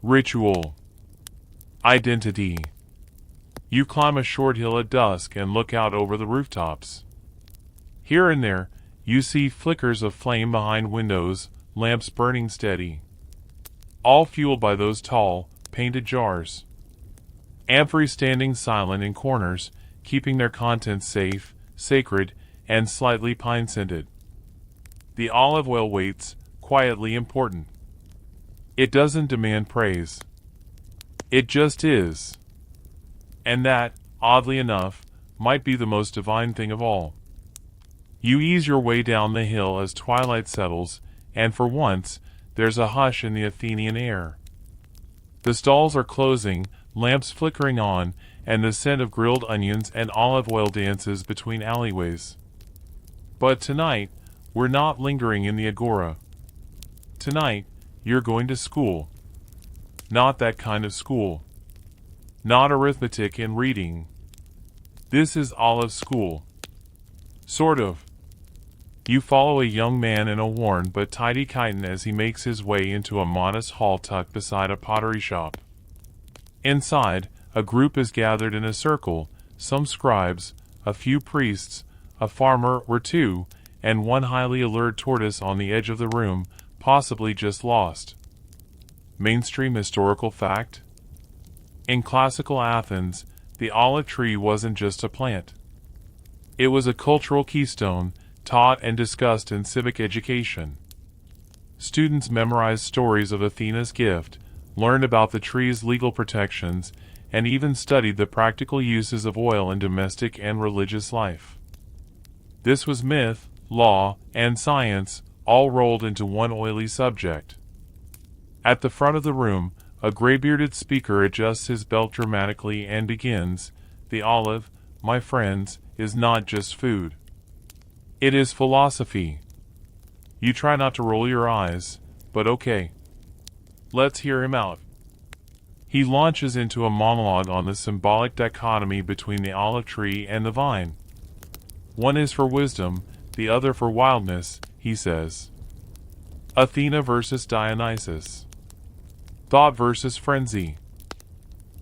Ritual. Identity. You climb a short hill at dusk and look out over the rooftops. Here and there, you see flickers of flame behind windows, lamps burning steady. All fueled by those tall, painted jars. Amphorae standing silent in corners, keeping their contents safe, sacred, and slightly pine-scented. The olive oil waits, quietly important. It doesn't demand praise. It just is. And that, oddly enough, might be the most divine thing of all. You ease your way down the hill as twilight settles, and for once, there's a hush in the Athenian air. The stalls are closing, lamps flickering on, and the scent of grilled onions and olive oil dances between alleyways. But tonight, we're not lingering in the agora. Tonight, you're going to school. Not that kind of school. Not arithmetic and reading. This is Olive School. Sort of. You follow a young man in a worn but tidy chiton as he makes his way into a modest hall tucked beside a pottery shop. Inside, a group is gathered in a circle, some scribes, a few priests, a farmer or two, and one highly alert tortoise on the edge of the room, possibly just lost. Mainstream historical fact? In classical Athens, the olive tree wasn't just a plant. It was a cultural keystone, taught and discussed in civic education. Students memorized stories of Athena's gift, learned about the tree's legal protections, and even studied the practical uses of oil in domestic and religious life. This was myth, law, and science, all rolled into one oily subject. At the front of the room, a gray-bearded speaker adjusts his belt dramatically and begins, "The olive, my friends, is not just food. It is philosophy." You try not to roll your eyes, but okay. Let's hear him out. He launches into a monologue on the symbolic dichotomy between the olive tree and the vine. One is for wisdom, the other for wildness, he says. Athena versus Dionysus. Thought versus frenzy.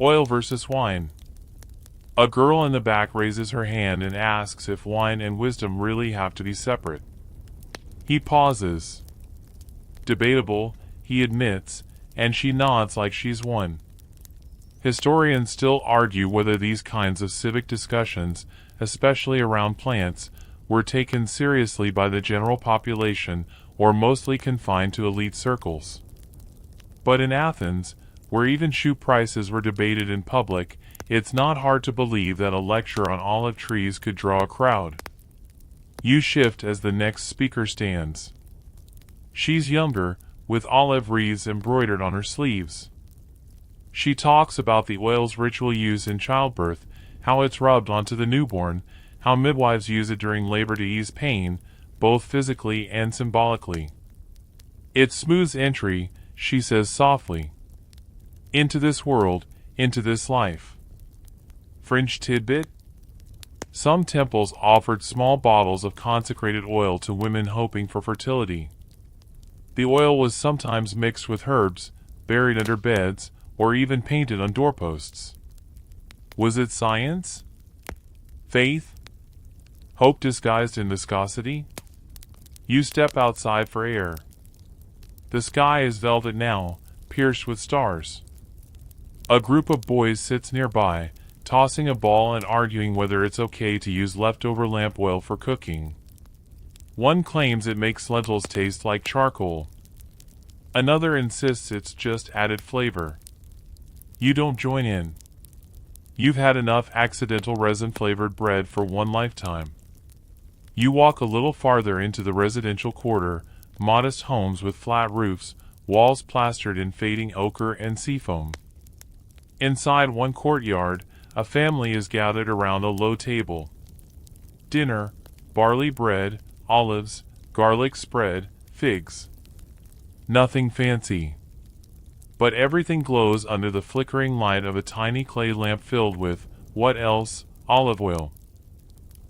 Oil versus wine. A girl in the back raises her hand and asks if wine and wisdom really have to be separate. He pauses. Debatable, he admits, and she nods like she's won. Historians still argue whether these kinds of civic discussions, especially around plants, were taken seriously by the general population or mostly confined to elite circles. But in Athens, where even shoe prices were debated in public, it's not hard to believe that a lecture on olive trees could draw a crowd. You shift as the next speaker stands. She's younger, with olive wreaths embroidered on her sleeves. She talks about the oil's ritual use in childbirth, how it's rubbed onto the newborn, how midwives use it during labor to ease pain, both physically and symbolically. It smooths entry, she says softly, into this world, into this life. Fringe tidbit? Some temples offered small bottles of consecrated oil to women hoping for fertility. The oil was sometimes mixed with herbs, buried under beds, or even painted on doorposts. Was it science? Faith? Hope disguised in viscosity? You step outside for air. The sky is velvet now, pierced with stars. A group of boys sits nearby, tossing a ball and arguing whether it's okay to use leftover lamp oil for cooking. One claims it makes lentils taste like charcoal. Another insists it's just added flavor. You don't join in. You've had enough accidental resin-flavored bread for one lifetime. You walk a little farther into the residential quarter, modest homes with flat roofs, walls plastered in fading ochre and seafoam. Inside one courtyard, a family is gathered around a low table. Dinner, barley bread, olives, garlic spread, figs. Nothing fancy. But everything glows under the flickering light of a tiny clay lamp filled with, what else, olive oil.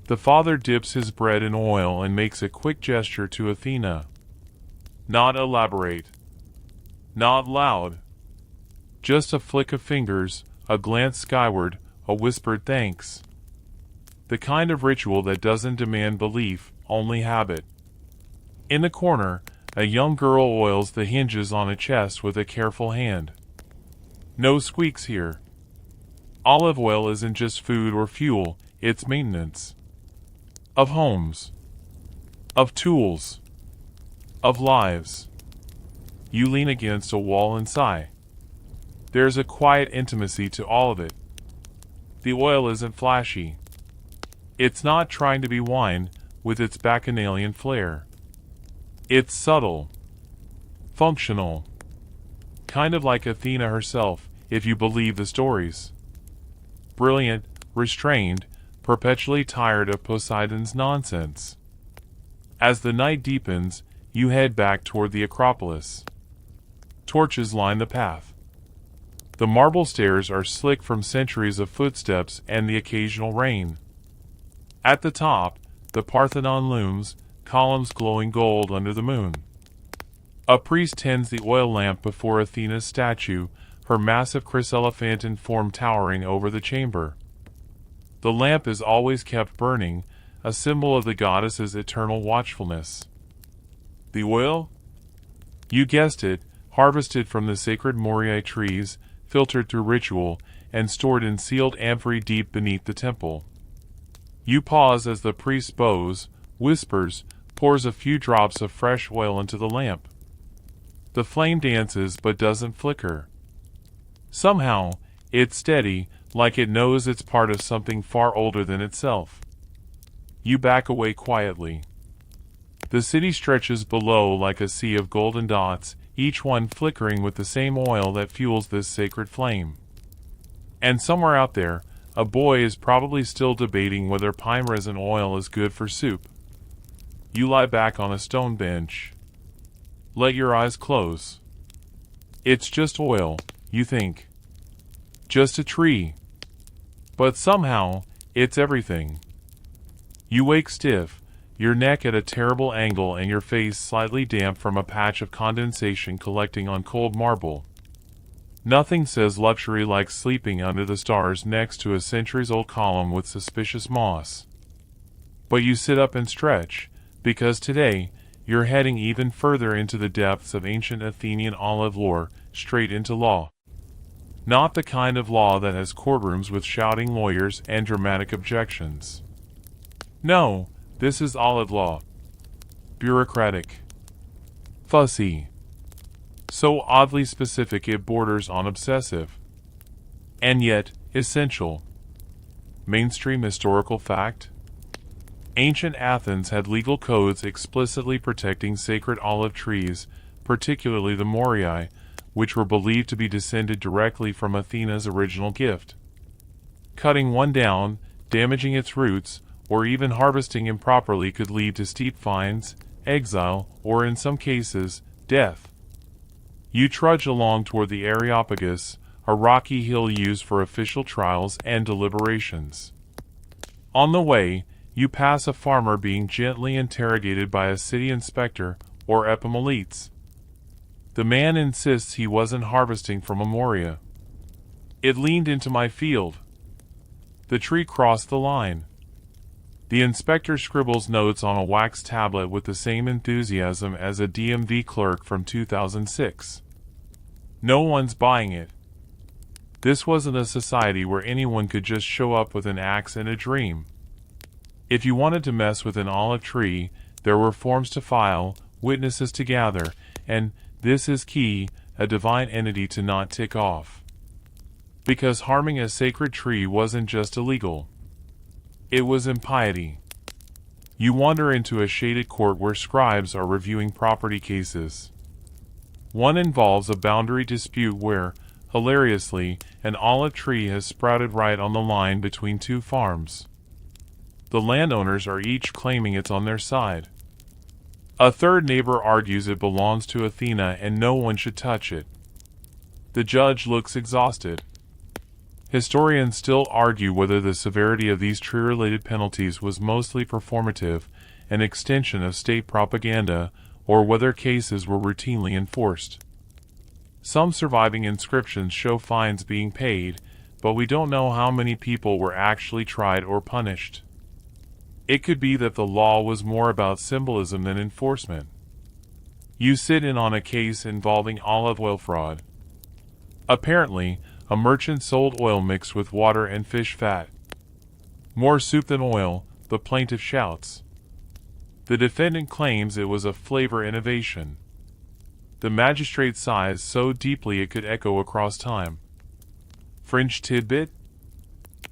The father dips his bread in oil and makes a quick gesture to Athena. Not elaborate. Not loud. Just a flick of fingers, a glance skyward, a whispered thanks. The kind of ritual that doesn't demand belief, only habit. In the corner, a young girl oils the hinges on a chest with a careful hand. No squeaks here. Olive oil isn't just food or fuel, it's maintenance. Of homes. Of tools. Of lives. You lean against a wall and sigh. There's a quiet intimacy to all of it. The oil isn't flashy. It's not trying to be wine, with its bacchanalian flair. It's subtle. Functional. Kind of like Athena herself, if you believe the stories. Brilliant, restrained, perpetually tired of Poseidon's nonsense. As the night deepens, you head back toward the Acropolis. Torches line the path. The marble stairs are slick from centuries of footsteps and the occasional rain. At the top, the Parthenon looms, columns glowing gold under the moon. A priest tends the oil lamp before Athena's statue, her massive chryselephantine form towering over the chamber. The lamp is always kept burning, a symbol of the goddess's eternal watchfulness. The oil? You guessed it, harvested from the sacred moriae trees, filtered through ritual, and stored in sealed amphorae deep beneath the temple. You pause as the priest bows, whispers, pours a few drops of fresh oil into the lamp. The flame dances but doesn't flicker. Somehow, it's steady, like it knows it's part of something far older than itself. You back away quietly. The city stretches below like a sea of golden dots, each one flickering with the same oil that fuels this sacred flame. And somewhere out there, a boy is probably still debating whether pine resin oil is good for soup. You lie back on a stone bench. Let your eyes close. It's just oil, you think. Just a tree. But somehow, it's everything. You wake stiff, your neck at a terrible angle and your face slightly damp from a patch of condensation collecting on cold marble. Nothing says luxury like sleeping under the stars next to a centuries-old column with suspicious moss. But you sit up and stretch, because today, you're heading even further into the depths of ancient Athenian olive lore, straight into law. Not the kind of law that has courtrooms with shouting lawyers and dramatic objections. No, this is olive law. Bureaucratic. Fussy. So oddly specific it borders on obsessive. And yet, essential. Mainstream historical fact? Ancient Athens had legal codes explicitly protecting sacred olive trees, particularly the Morii, which were believed to be descended directly from Athena's original gift. Cutting one down, damaging its roots, or even harvesting improperly could lead to steep fines, exile, or in some cases, death. You trudge along toward the Areopagus, a rocky hill used for official trials and deliberations. On the way, you pass a farmer being gently interrogated by a city inspector, or epimeletes. The man insists he wasn't harvesting from a Moria. It leaned into my field. The tree crossed the line. The inspector scribbles notes on a wax tablet with the same enthusiasm as a DMV clerk from 2006. No one's buying it. This wasn't a society where anyone could just show up with an axe and a dream. If you wanted to mess with an olive tree, there were forms to file, witnesses to gather, and, this is key, a divine entity to not tick off. Because harming a sacred tree wasn't just illegal. It was impiety. You wander into a shaded court where scribes are reviewing property cases. One involves a boundary dispute where, hilariously, an olive tree has sprouted right on the line between two farms. The landowners are each claiming it's on their side. A third neighbor argues it belongs to Athena and no one should touch it. The judge looks exhausted. Historians still argue whether the severity of these tree-related penalties was mostly performative, an extension of state propaganda, or whether cases were routinely enforced. Some surviving inscriptions show fines being paid, but we don't know how many people were actually tried or punished. It could be that the law was more about symbolism than enforcement. You sit in on a case involving olive oil fraud. Apparently, a merchant sold oil mixed with water and fish fat. More soup than oil, the plaintiff shouts. The defendant claims it was a flavor innovation. The magistrate sighs so deeply it could echo across time. Fringe tidbit?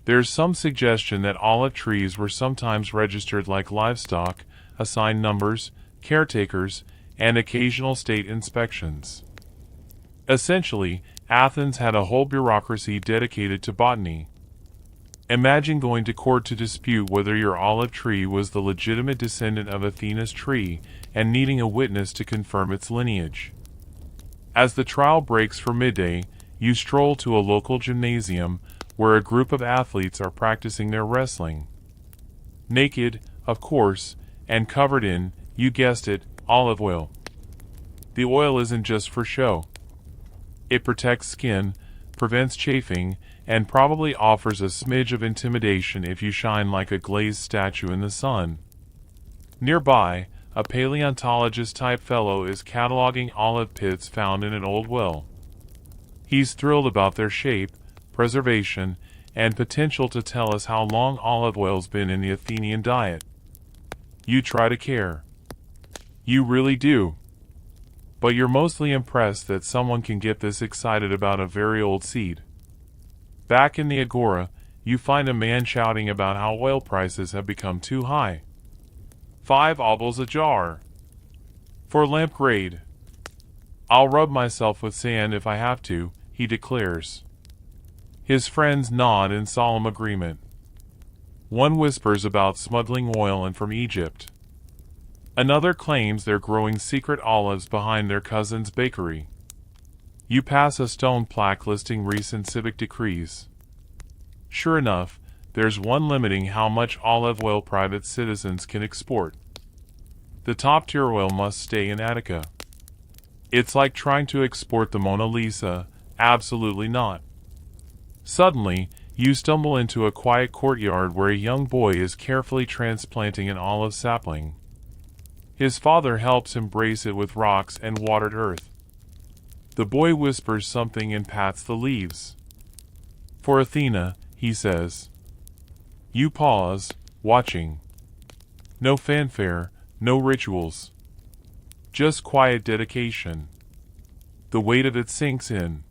There's some suggestion that olive trees were sometimes registered like livestock, assigned numbers, caretakers, and occasional state inspections. Essentially, Athens had a whole bureaucracy dedicated to botany. Imagine going to court to dispute whether your olive tree was the legitimate descendant of Athena's tree and needing a witness to confirm its lineage. As the trial breaks for midday, you stroll to a local gymnasium where a group of athletes are practicing their wrestling. Naked, of course, and covered in, you guessed it, olive oil. The oil isn't just for show. It protects skin, prevents chafing, and probably offers a smidge of intimidation if you shine like a glazed statue in the sun. Nearby, a paleontologist-type fellow is cataloging olive pits found in an old well. He's thrilled about their shape, preservation, and potential to tell us how long olive oil's been in the Athenian diet. You try to care. You really do. But you're mostly impressed that someone can get this excited about a very old seed. Back in the agora, you find a man shouting about how oil prices have become too high. 5 obols a jar. For lamp grade. I'll rub myself with sand if I have to, he declares. His friends nod in solemn agreement. One whispers about smuggling oil in from Egypt. Another claims they're growing secret olives behind their cousin's bakery. You pass a stone plaque listing recent civic decrees. Sure enough, there's one limiting how much olive oil private citizens can export. The top-tier oil must stay in Attica. It's like trying to export the Mona Lisa, Absolutely not. Suddenly, you stumble into a quiet courtyard where a young boy is carefully transplanting an olive sapling. His father helps him brace it with rocks and watered earth. The boy whispers something and pats the leaves. For Athena, he says. You pause, watching. No fanfare, no rituals. Just quiet dedication. The weight of it sinks in.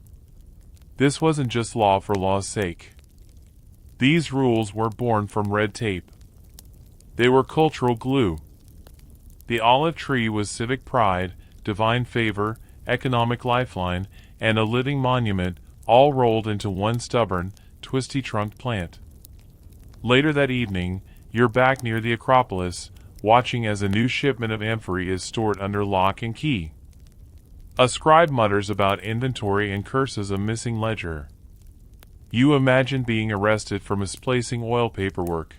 This wasn't just law for law's sake. These rules were born from red tape. They were cultural glue. The olive tree was civic pride, divine favor, economic lifeline, and a living monument, all rolled into one stubborn, twisty-trunked plant. Later that evening, you're back near the Acropolis, watching as a new shipment of amphorae is stored under lock and key. A scribe mutters about inventory and curses a missing ledger. You imagine being arrested for misplacing oil paperwork.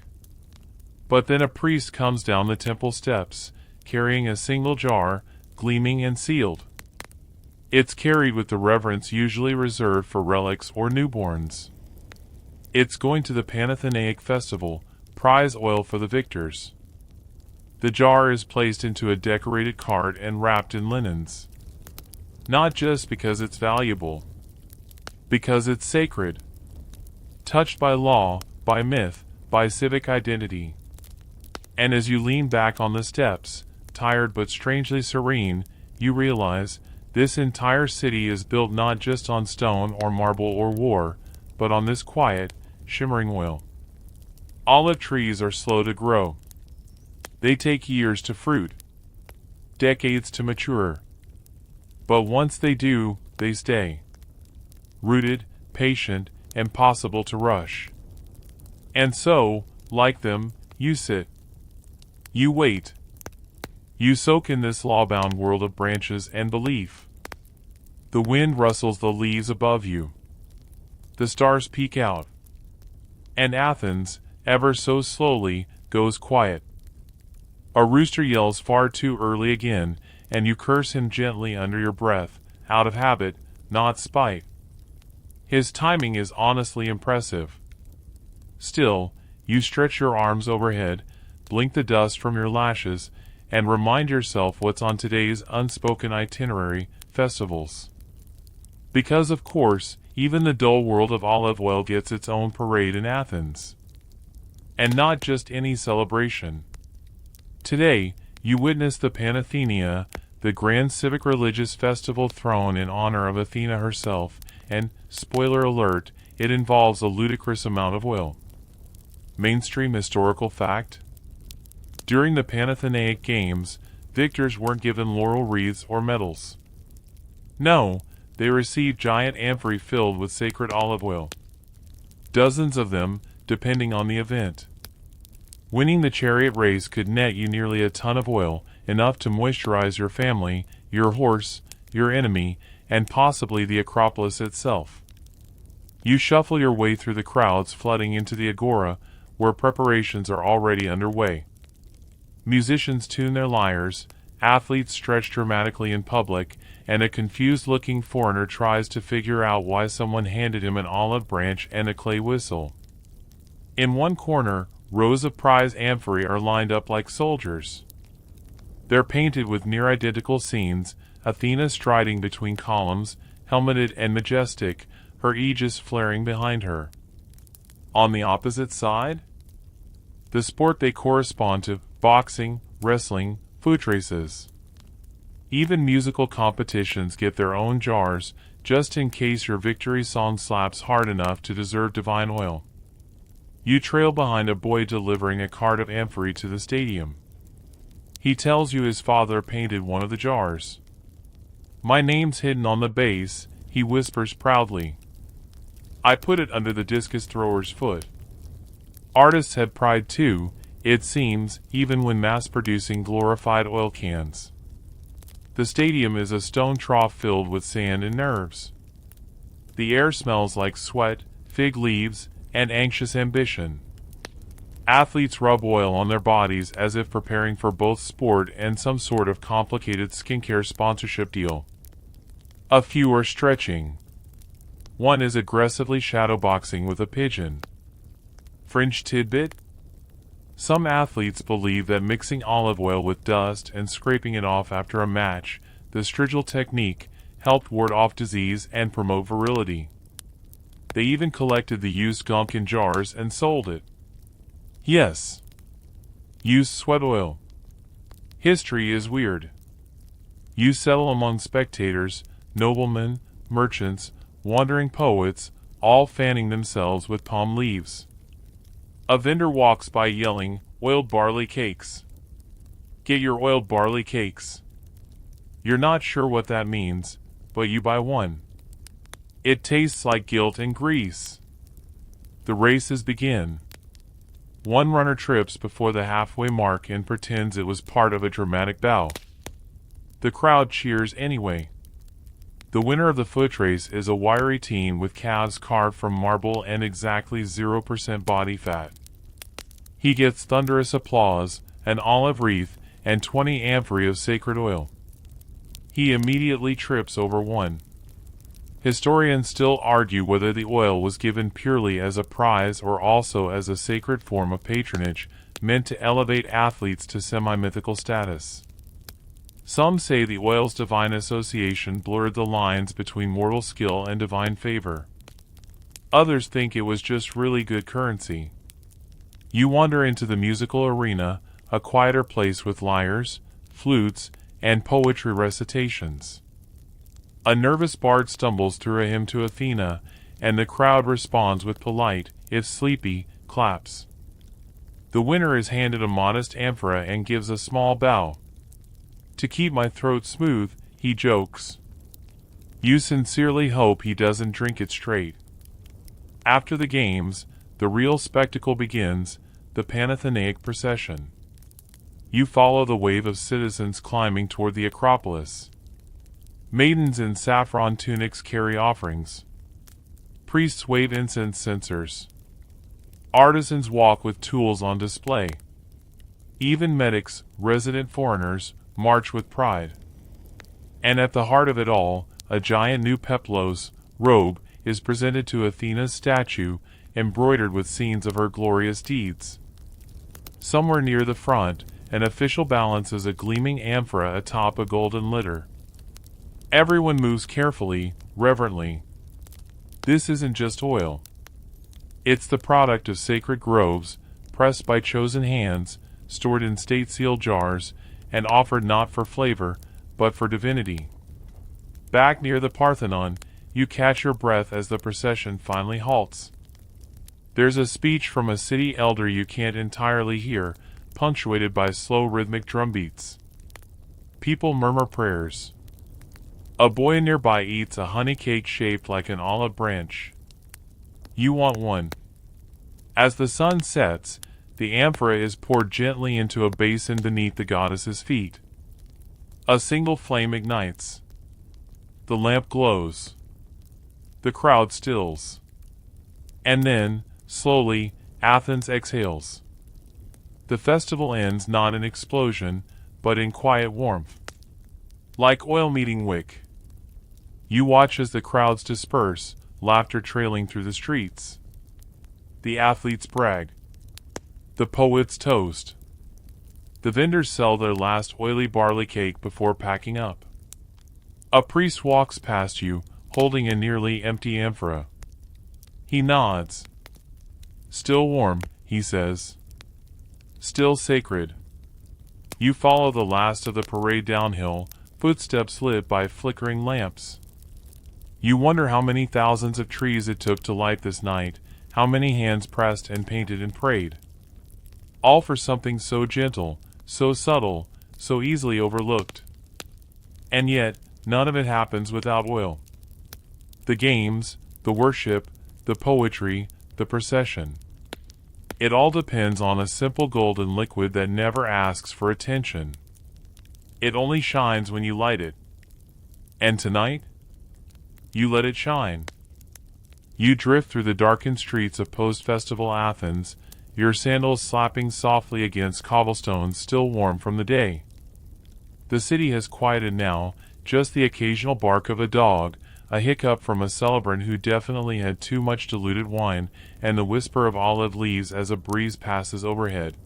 But then a priest comes down the temple steps, carrying a single jar, gleaming and sealed. It's carried with the reverence usually reserved for relics or newborns. It's going to the Panathenaic festival, prize oil for the victors. The jar is placed into a decorated cart and wrapped in linens. Not just because it's valuable, because it's sacred. Touched by law, by myth, by civic identity. And as you lean back on the steps, tired but strangely serene, you realize this entire city is built not just on stone or marble or war, but on this quiet, shimmering oil. Olive trees are slow to grow. They take years to fruit, decades to mature. But once they do, they stay. Rooted, patient, impossible to rush. And so, like them, you sit. You wait. You soak in this law-bound world of branches and belief. The wind rustles the leaves above you. The stars peek out. And Athens, ever so slowly, goes quiet. A rooster yells far too early again, and you curse him gently under your breath, out of habit, not spite. His timing is honestly impressive. Still, you stretch your arms overhead, blink the dust from your lashes, and remind yourself what's on today's unspoken itinerary, festivals. Because of course, even the dull world of olive oil gets its own parade in Athens. And not just any celebration. Today, you witness the Panathenea, the grand civic religious festival thrown in honor of Athena herself, and, spoiler alert, it involves a ludicrous amount of oil. Mainstream historical fact? During the Panathenaic Games, victors weren't given laurel wreaths or medals. No, they received giant amphorae filled with sacred olive oil. Dozens of them, depending on the event. Winning the chariot race could net you nearly a ton of oil, enough to moisturize your family, your horse, your enemy, and possibly the Acropolis itself. You shuffle your way through the crowds flooding into the agora, where preparations are already underway. Musicians tune their lyres, athletes stretch dramatically in public, and a confused-looking foreigner tries to figure out why someone handed him an olive branch and a clay whistle. In one corner, rows of prize amphorae are lined up like soldiers. They're painted with near-identical scenes, Athena striding between columns, helmeted and majestic, her aegis flaring behind her. On the opposite side? The sport they correspond to, boxing, wrestling, foot races. Even musical competitions get their own jars, just in case your victory song slaps hard enough to deserve divine oil. You trail behind a boy delivering a cart of amphorae to the stadium. He tells you his father painted one of the jars. My name's hidden on the base, he whispers proudly. I put it under the discus thrower's foot. Artists have pride too, it seems, even when mass-producing glorified oil cans. The stadium is a stone trough filled with sand and nerves. The air smells like sweat, fig leaves, and anxious ambition. Athletes rub oil on their bodies as if preparing for both sport and some sort of complicated skincare sponsorship deal. A few are stretching. One is aggressively shadowboxing with a pigeon. Fringe tidbit? Some athletes believe that mixing olive oil with dust and scraping it off after a match, the strigil technique, helped ward off disease and promote virility. They even collected the used gunk in jars and sold it. Yes. Used sweat oil. History is weird. You settle among spectators, noblemen, merchants, wandering poets, all fanning themselves with palm leaves. A vendor walks by yelling, "Oiled barley cakes. Get your oiled barley cakes." You're not sure what that means, but you buy one. It tastes like guilt and grease. The races begin. One runner trips before the halfway mark and pretends it was part of a dramatic bow. The crowd cheers anyway. The winner of the foot race is a wiry teen with calves carved from marble and exactly 0% body fat. He gets thunderous applause, an olive wreath, and 20 amphorae of sacred oil. He immediately trips over one. Historians still argue whether the oil was given purely as a prize or also as a sacred form of patronage, meant to elevate athletes to semi-mythical status. Some say the oil's divine association blurred the lines between mortal skill and divine favor. Others think it was just really good currency. You wander into the musical arena, a quieter place with lyres, flutes, and poetry recitations. A nervous bard stumbles through a hymn to Athena, and the crowd responds with polite, if sleepy, claps. The winner is handed a modest amphora and gives a small bow. "To keep my throat smooth," he jokes. You sincerely hope he doesn't drink it straight. After the games, the real spectacle begins, the Panathenaic procession. You follow the wave of citizens climbing toward the Acropolis. Maidens in saffron tunics carry offerings. Priests wave incense censers. Artisans walk with tools on display. Even medics, resident foreigners, march with pride. And at the heart of it all, a giant new peplos robe is presented to Athena's statue, embroidered with scenes of her glorious deeds. Somewhere near the front, an official balances a gleaming amphora atop a golden litter. Everyone moves carefully, reverently. This isn't just oil. It's the product of sacred groves, pressed by chosen hands, stored in state-sealed jars, and offered not for flavor, but for divinity. Back near the Parthenon, you catch your breath as the procession finally halts. There's a speech from a city elder you can't entirely hear, punctuated by slow rhythmic drumbeats. People murmur prayers. A boy nearby eats a honey cake shaped like an olive branch. You want one. As the sun sets, the amphora is poured gently into a basin beneath the goddess's feet. A single flame ignites. The lamp glows. The crowd stills. And then, slowly, Athens exhales. The festival ends not in explosion, but in quiet warmth. Like oil meeting wick. You watch as the crowds disperse, laughter trailing through the streets. The athletes brag. The poets toast. The vendors sell their last oily barley cake before packing up. A priest walks past you, holding a nearly empty amphora. He nods. "Still warm," he says. "Still sacred." You follow the last of the parade downhill, footsteps lit by flickering lamps. You wonder how many thousands of trees it took to light this night, how many hands pressed and painted and prayed. All for something so gentle, so subtle, so easily overlooked. And yet, none of it happens without oil. The games, the worship, the poetry, the procession. It all depends on a simple golden liquid that never asks for attention. It only shines when you light it. And tonight, you let it shine. You drift through the darkened streets of post-festival Athens, your sandals slapping softly against cobblestones still warm from the day. The city has quieted now, just the occasional bark of a dog, a hiccup from a celebrant who definitely had too much diluted wine, and the whisper of olive leaves as a breeze passes overhead.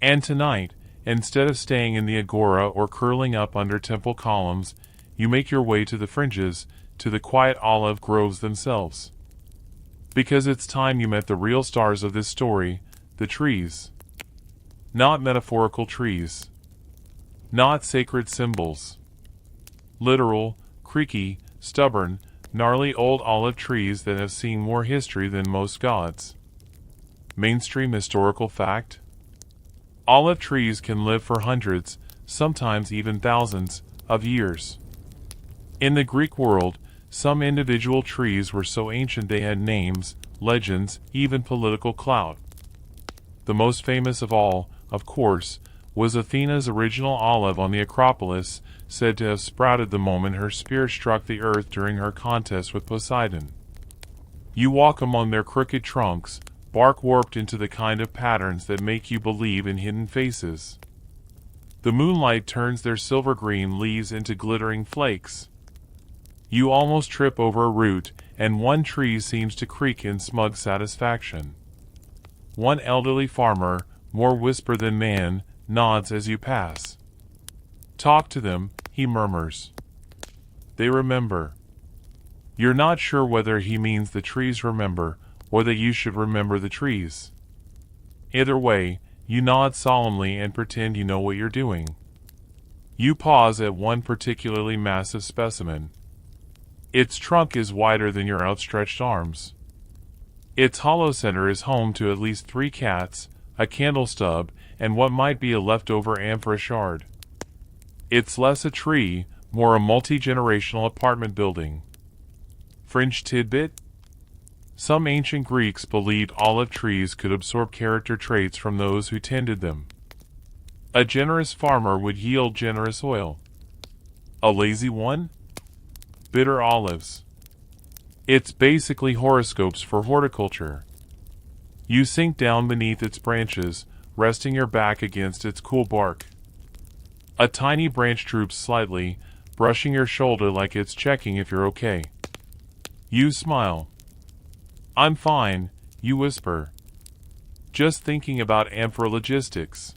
And tonight, instead of staying in the agora or curling up under temple columns, you make your way to the fringes, to the quiet olive groves themselves. Because it's time you met the real stars of this story, the trees. Not metaphorical trees. Not sacred symbols. Literal, creaky, stubborn, gnarly old olive trees that have seen more history than most gods. Mainstream historical fact? Olive trees can live for hundreds, sometimes even thousands, of years. In the Greek world, some individual trees were so ancient they had names, legends, even political clout. The most famous of all, of course, was Athena's original olive on the Acropolis, said to have sprouted the moment her spear struck the earth during her contest with Poseidon. You walk among their crooked trunks, bark warped into the kind of patterns that make you believe in hidden faces. The moonlight turns their silver-green leaves into glittering flakes. You almost trip over a root, and one tree seems to creak in smug satisfaction. One elderly farmer, more whisper than man, nods as you pass. Talk to them, he murmurs. They remember. You're not sure whether he means the trees remember, or that you should remember the trees. Either way, you nod solemnly and pretend you know what you're doing. You pause at one particularly massive specimen. Its trunk is wider than your outstretched arms. Its hollow center is home to at least 3 cats, a candle stub, and what might be a leftover amphora shard. It's less a tree, more a multi-generational apartment building. Fringe tidbit? Some ancient Greeks believed olive trees could absorb character traits from those who tended them. A generous farmer would yield generous oil. A lazy one? Bitter olives. It's basically horoscopes for horticulture. You sink down beneath its branches, resting your back against its cool bark. A tiny branch droops slightly, brushing your shoulder like it's checking if you're okay. You smile. I'm fine, you whisper. Just thinking about amphora logistics.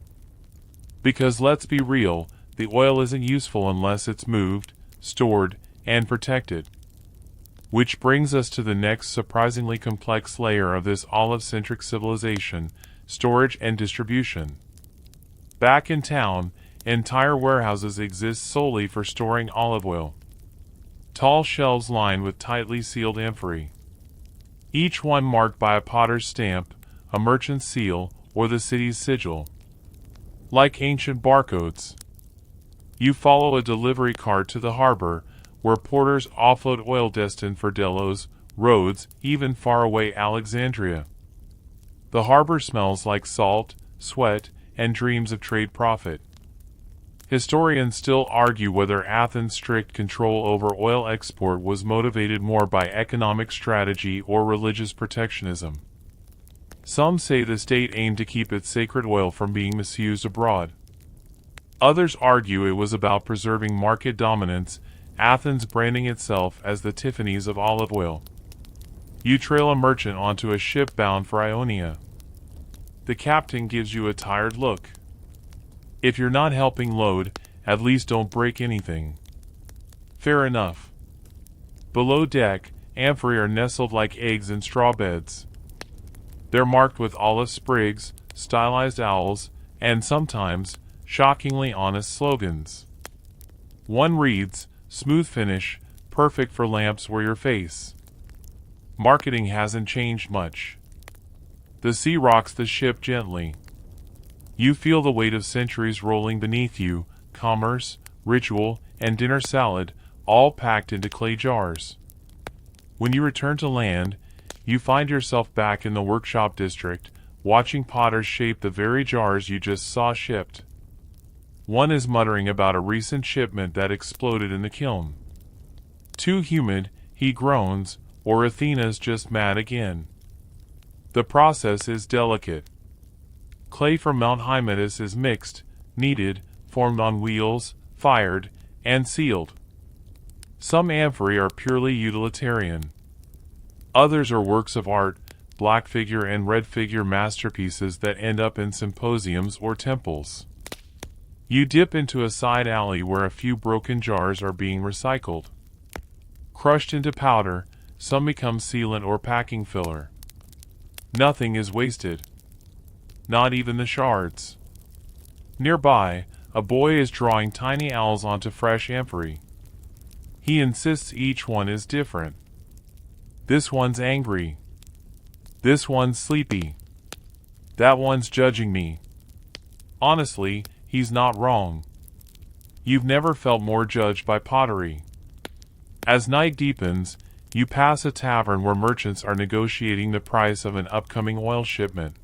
Because let's be real, the oil isn't useful unless it's moved, stored, and protected. Which brings us to the next surprisingly complex layer of this olive-centric civilization, storage and distribution. Back in town, entire warehouses exist solely for storing olive oil. Tall shelves lined with tightly sealed amphorae. Each one marked by a potter's stamp, a merchant's seal, or the city's sigil. Like ancient barcodes. You follow a delivery cart to the harbor, where porters offload oil destined for Delos, Rhodes, even faraway Alexandria. The harbor smells like salt, sweat, and dreams of trade profit. Historians still argue whether Athens' strict control over oil export was motivated more by economic strategy or religious protectionism. Some say the state aimed to keep its sacred oil from being misused abroad. Others argue it was about preserving market dominance, Athens branding itself as the Tiffany's of olive oil. You trail a merchant onto a ship bound for Ionia. The captain gives you a tired look. If you're not helping load, at least don't break anything. Fair enough. Below deck, amphorae are nestled like eggs in straw beds. They're marked with olive sprigs, stylized owls, and sometimes, shockingly honest slogans. One reads, "Smooth finish, perfect for lamps or your face." Marketing hasn't changed much. The sea rocks the ship gently. You feel the weight of centuries rolling beneath you, commerce, ritual, and dinner salad, all packed into clay jars. When you return to land, you find yourself back in the workshop district, watching potters shape the very jars you just saw shipped. One is muttering about a recent shipment that exploded in the kiln. Too humid, he groans, or Athena's just mad again. The process is delicate. Clay from Mount Hymettus is mixed, kneaded, formed on wheels, fired, and sealed. Some amphorae are purely utilitarian. Others are works of art, black figure and red figure masterpieces that end up in symposiums or temples. You dip into a side alley where a few broken jars are being recycled. Crushed into powder, some become sealant or packing filler. Nothing is wasted. Not even the shards. Nearby, a boy is drawing tiny owls onto fresh amphorae. He insists each one is different. This one's angry. This one's sleepy. That one's judging me. Honestly, he's not wrong. You've never felt more judged by pottery. As night deepens, you pass a tavern where merchants are negotiating the price of an upcoming oil shipment.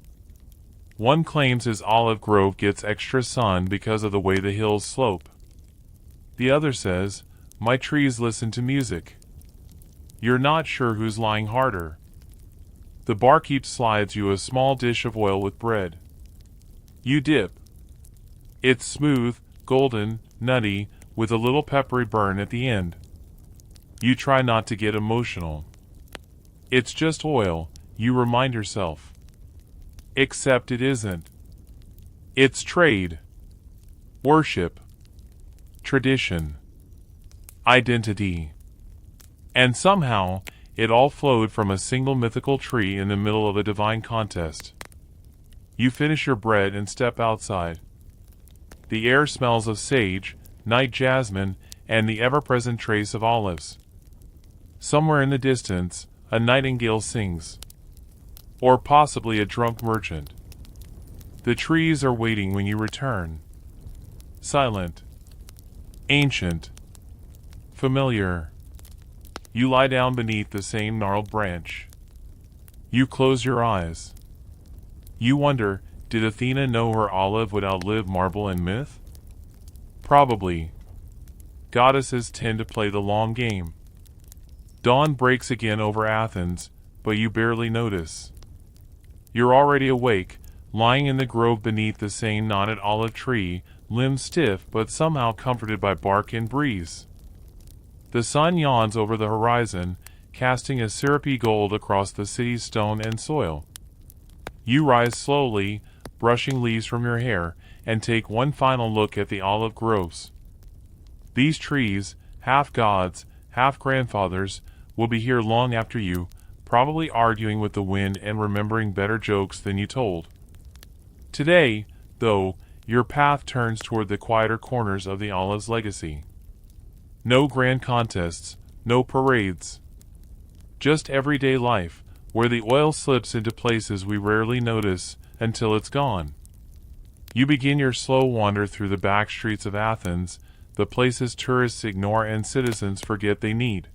One claims his olive grove gets extra sun because of the way the hills slope. The other says, "My trees listen to music." You're not sure who's lying harder. The barkeep slides you a small dish of oil with bread. You dip. It's smooth, golden, nutty, with a little peppery burn at the end. You try not to get emotional. It's just oil, you remind yourself. Except it isn't. It's trade. Worship. Tradition. Identity. And somehow, it all flowed from a single mythical tree in the middle of a divine contest. You finish your bread and step outside. The air smells of sage, night jasmine, and the ever-present trace of olives. Somewhere in the distance, a nightingale sings. Or possibly a drunk merchant. The trees are waiting when you return. Silent. Ancient. Familiar. You lie down beneath the same gnarled branch. You close your eyes. You wonder, did Athena know her olive would outlive marble and myth? Probably. Goddesses tend to play the long game. Dawn breaks again over Athens, but you barely notice. You're already awake, lying in the grove beneath the same knotted olive tree, limbs stiff but somehow comforted by bark and breeze. The sun yawns over the horizon, casting a syrupy gold across the city's stone and soil. You rise slowly, brushing leaves from your hair, and take one final look at the olive groves. These trees, half gods, half grandfathers, will be here long after you, probably arguing with the wind and remembering better jokes than you told. Today, though, your path turns toward the quieter corners of the olive's legacy. No grand contests, no parades. Just everyday life, where the oil slips into places we rarely notice until it's gone. You begin your slow wander through the back streets of Athens, the places tourists ignore and citizens forget they need.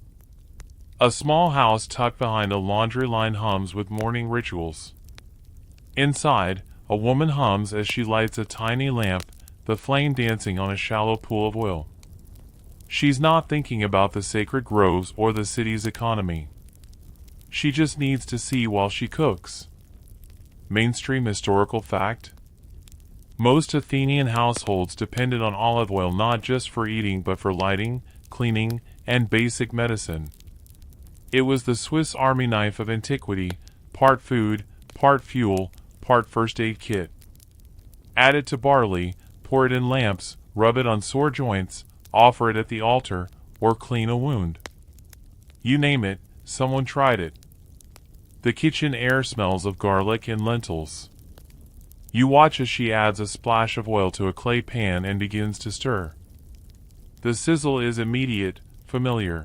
A small house tucked behind a laundry line hums with morning rituals. Inside, a woman hums as she lights a tiny lamp, the flame dancing on a shallow pool of oil. She's not thinking about the sacred groves or the city's economy. She just needs to see while she cooks. Mainstream historical fact: most Athenian households depended on olive oil not just for eating but for lighting, cleaning, and basic medicine. It was the Swiss Army knife of antiquity, part food, part fuel, part first aid kit. Add it to barley, pour it in lamps, rub it on sore joints, offer it at the altar, or clean a wound. You name it, someone tried it. The kitchen air smells of garlic and lentils. You watch as she adds a splash of oil to a clay pan and begins to stir. The sizzle is immediate, familiar.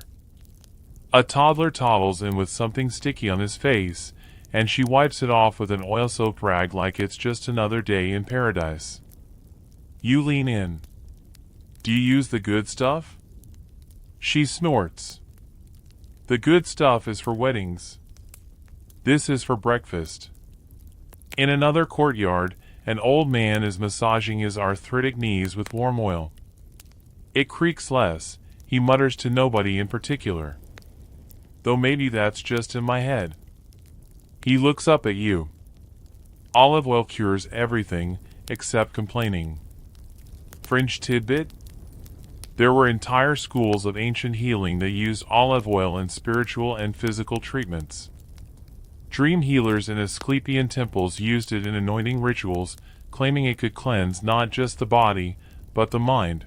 A toddler toddles in with something sticky on his face, and she wipes it off with an oil-soaked rag like it's just another day in paradise. You lean in. Do you use the good stuff? She snorts. The good stuff is for weddings. This is for breakfast. In another courtyard, an old man is massaging his arthritic knees with warm oil. It creaks less, he mutters to nobody in particular. Though maybe that's just in my head. He looks up at you. Olive oil cures everything, except complaining. Fringe tidbit? There were entire schools of ancient healing that used olive oil in spiritual and physical treatments. Dream healers in Asclepian temples used it in anointing rituals, claiming it could cleanse not just the body, but the mind.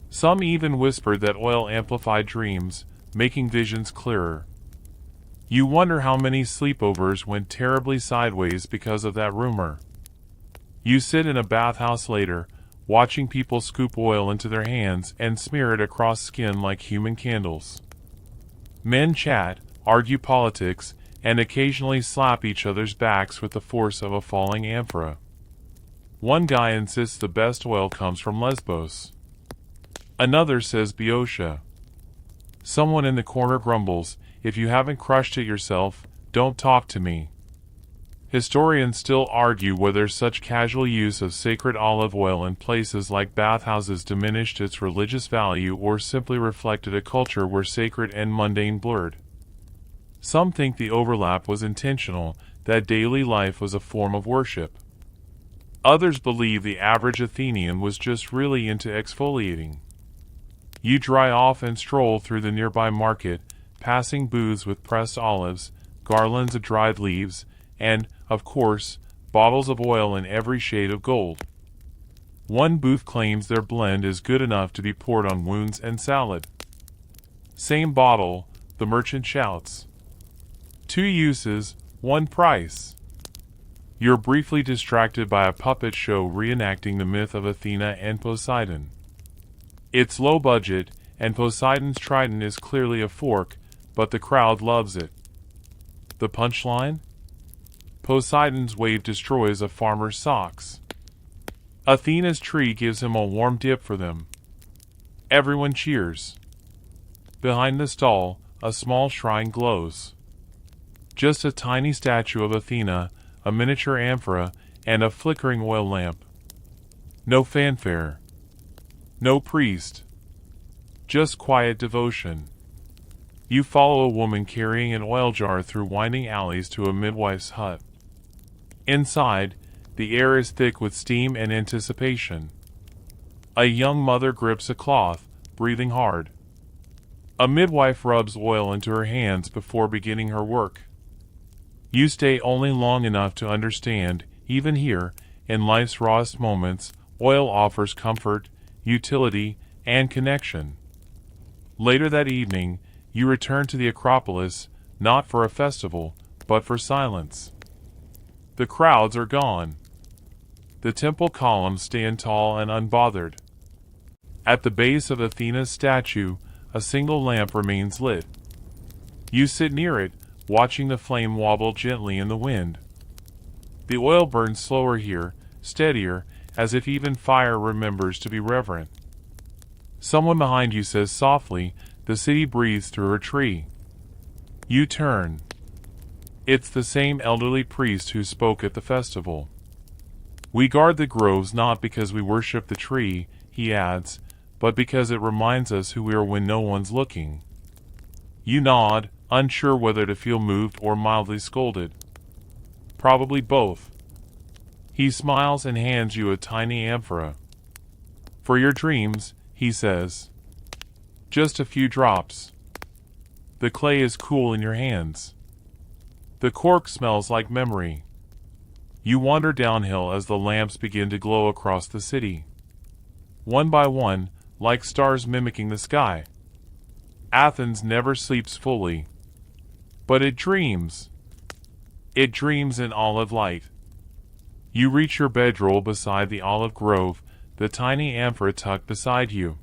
Some even whispered that oil amplified dreams, making visions clearer. You wonder how many sleepovers went terribly sideways because of that rumor. You sit in a bathhouse later, watching people scoop oil into their hands and smear it across skin like human candles. Men chat, argue politics, and occasionally slap each other's backs with the force of a falling amphora. One guy insists the best oil comes from Lesbos. Another says Boeotia. Someone in the corner grumbles, "If you haven't crushed it yourself, don't talk to me." Historians still argue whether such casual use of sacred olive oil in places like bathhouses diminished its religious value or simply reflected a culture where sacred and mundane blurred. Some think the overlap was intentional, that daily life was a form of worship. Others believe the average Athenian was just really into exfoliating. You dry off and stroll through the nearby market, passing booths with pressed olives, garlands of dried leaves, and, of course, bottles of oil in every shade of gold. One booth claims their blend is good enough to be poured on wounds and salad. Same bottle, the merchant shouts. 2 uses, 1 price. You're briefly distracted by a puppet show reenacting the myth of Athena and Poseidon. It's low budget, and Poseidon's trident is clearly a fork, but the crowd loves it. The punchline? Poseidon's wave destroys a farmer's socks. Athena's tree gives him a warm dip for them. Everyone cheers. Behind the stall, a small shrine glows. Just a tiny statue of Athena, a miniature amphora, and a flickering oil lamp. No fanfare. No priest. Just quiet devotion. You follow a woman carrying an oil jar through winding alleys to a midwife's hut. Inside, the air is thick with steam and anticipation. A young mother grips a cloth, breathing hard. A midwife rubs oil into her hands before beginning her work. You stay only long enough to understand, even here, in life's rawest moments, oil offers comfort, utility, and connection. Later that evening, you return to the Acropolis, not for a festival, but for silence. The crowds are gone. The temple columns stand tall and unbothered. At the base of Athena's statue, a single lamp remains lit. You sit near it, watching the flame wobble gently in the wind. The oil burns slower here, steadier, as if even fire remembers to be reverent. Someone behind you says softly, "The city breathes through her tree." You turn. It's the same elderly priest who spoke at the festival. "We guard the groves not because we worship the tree," he adds, "but because it reminds us who we are when no one's looking." You nod, unsure whether to feel moved or mildly scolded. Probably both. He smiles and hands you a tiny amphora. "For your dreams," he says. "Just a few drops." The clay is cool in your hands. The cork smells like memory. You wander downhill as the lamps begin to glow across the city. One by one, like stars mimicking the sky. Athens never sleeps fully. But it dreams. It dreams in olive light. You reach your bedroll beside the olive grove, the tiny amphora tucked beside you.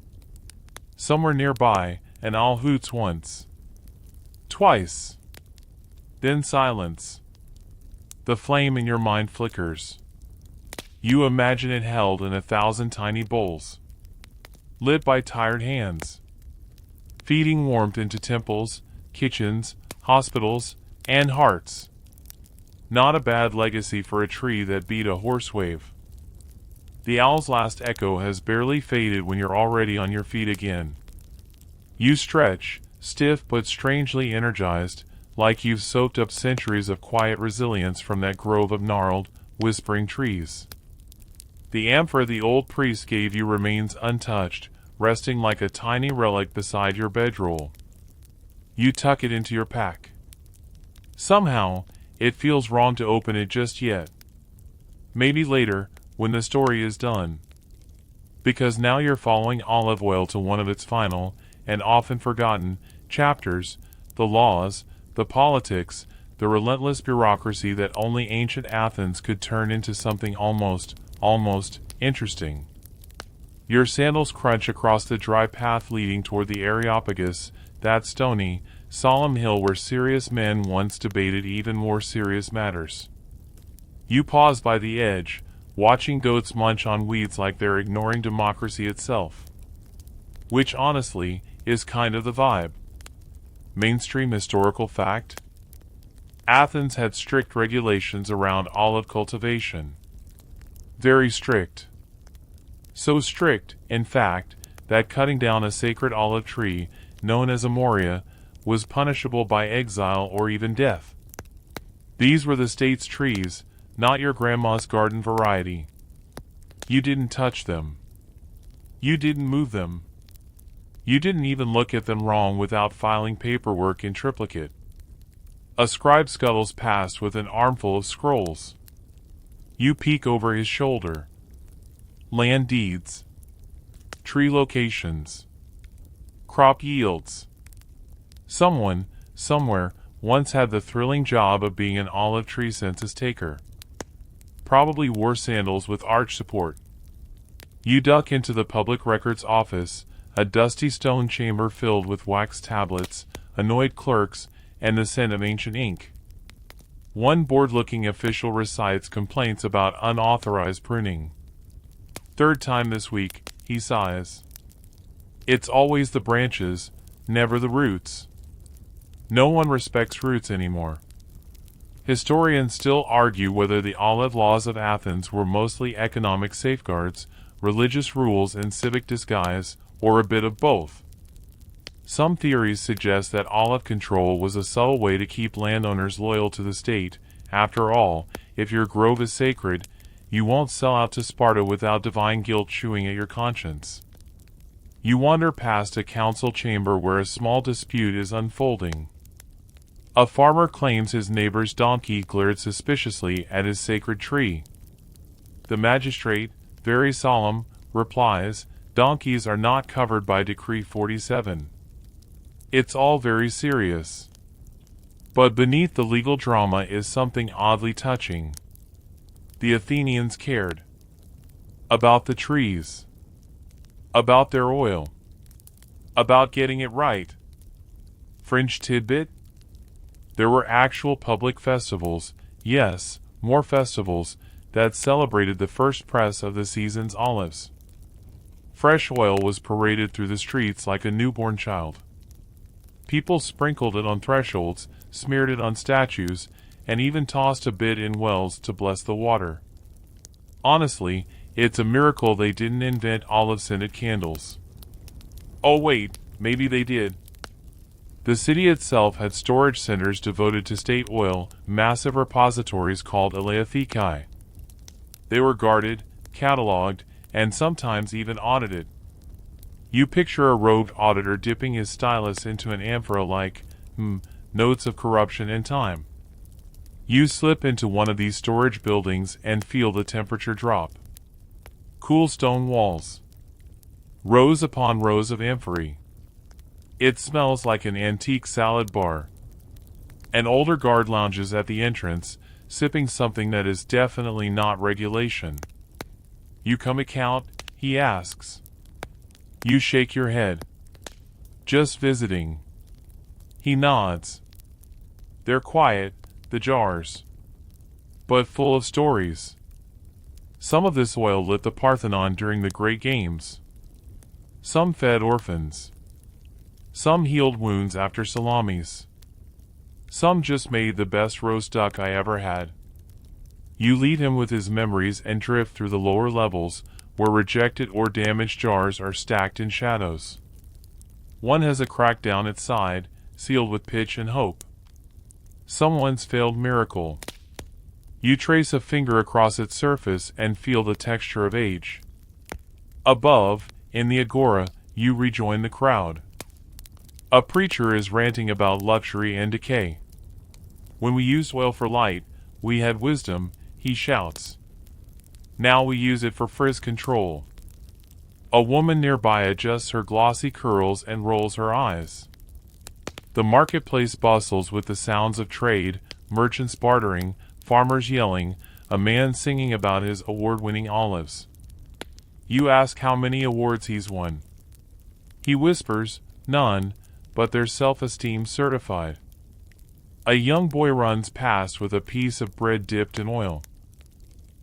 Somewhere nearby, an owl hoots once. Twice. Then silence. The flame in your mind flickers. You imagine it held in 1,000 tiny bowls, lit by tired hands, feeding warmth into temples, kitchens, hospitals, and hearts. Not a bad legacy for a tree that beat a horse wave. The owl's last echo has barely faded when you're already on your feet again. You stretch, stiff but strangely energized, like you've soaked up centuries of quiet resilience from that grove of gnarled, whispering trees. The amphora the old priest gave you remains untouched, resting like a tiny relic beside your bedroll. You tuck it into your pack. Somehow, it feels wrong to open it just yet. Maybe later, when the story is done. Because now you're following Olive Oil to one of its final, and often forgotten, chapters, the laws, the politics, the relentless bureaucracy that only ancient Athens could turn into something almost interesting. Your sandals crunch across the dry path leading toward the Areopagus, that stony, solemn hill where serious men once debated even more serious matters. You pause by the edge, watching goats munch on weeds like they're ignoring democracy itself. Which honestly, is kind of the vibe. Mainstream historical fact? Athens had strict regulations around olive cultivation. Very strict. So strict, in fact, that cutting down a sacred olive tree, known as a moria, was punishable by exile or even death. These were the state's trees, not your grandma's garden variety. You didn't touch them. You didn't move them. You didn't even look at them wrong without filing paperwork in triplicate. A scribe scuttles past with an armful of scrolls. You peek over his shoulder. Land deeds. Tree locations. Crop yields. Someone, somewhere, once had the thrilling job of being an olive tree census taker. Probably wore sandals with arch support. You duck into the public records office, a dusty stone chamber filled with wax tablets, annoyed clerks, and the scent of ancient ink. One bored-looking official recites complaints about unauthorized pruning. Third time this week, he sighs. It's always the branches, never the roots. No one respects roots anymore. Historians still argue whether the olive laws of Athens were mostly economic safeguards, religious rules in civic disguise, or a bit of both. Some theories suggest that olive control was a subtle way to keep landowners loyal to the state. After all, if your grove is sacred, you won't sell out to Sparta without divine guilt chewing at your conscience. You wander past a council chamber where a small dispute is unfolding. A farmer claims his neighbor's donkey glared suspiciously at his sacred tree. The magistrate, very solemn, replies, "Donkeys are not covered by Decree 47. It's all very serious." But beneath the legal drama is something oddly touching. The Athenians cared. About the trees. About their oil. About getting it right. Fringe tidbit? There were actual public festivals, yes, more festivals, that celebrated the first press of the season's olives. Fresh oil was paraded through the streets like a newborn child. People sprinkled it on thresholds, smeared it on statues, and even tossed a bit in wells to bless the water. Honestly, it's a miracle they didn't invent olive-scented candles. Oh wait, maybe they did. The city itself had storage centers devoted to state oil, massive repositories called eleatheci. They were guarded, cataloged, and sometimes even audited. You picture a robed auditor dipping his stylus into an amphora like, notes of corruption and time. You slip into one of these storage buildings and feel the temperature drop. Cool stone walls. Rows upon rows of amphorae. It smells like an antique salad bar. An older guard lounges at the entrance, sipping something that is definitely not regulation. "You come account?" he asks. You shake your head. "Just visiting." He nods. They're quiet, the jars. But full of stories. Some of this oil lit the Parthenon during the Great Games. Some fed orphans. Some healed wounds after salamis. Some just made the best roast duck I ever had. You lead him with his memories and drift through the lower levels, where rejected or damaged jars are stacked in shadows. One has a crack down its side, sealed with pitch and hope. Someone's failed miracle. You trace a finger across its surface and feel the texture of age. Above, in the agora, you rejoin the crowd. A preacher is ranting about luxury and decay. When we used oil for light, we had wisdom, he shouts. Now we use it for frizz control. A woman nearby adjusts her glossy curls and rolls her eyes. The marketplace bustles with the sounds of trade, merchants bartering, farmers yelling, a man singing about his award-winning olives. You ask how many awards he's won. He whispers, none, but their self-esteem certified. A young boy runs past with a piece of bread dipped in oil.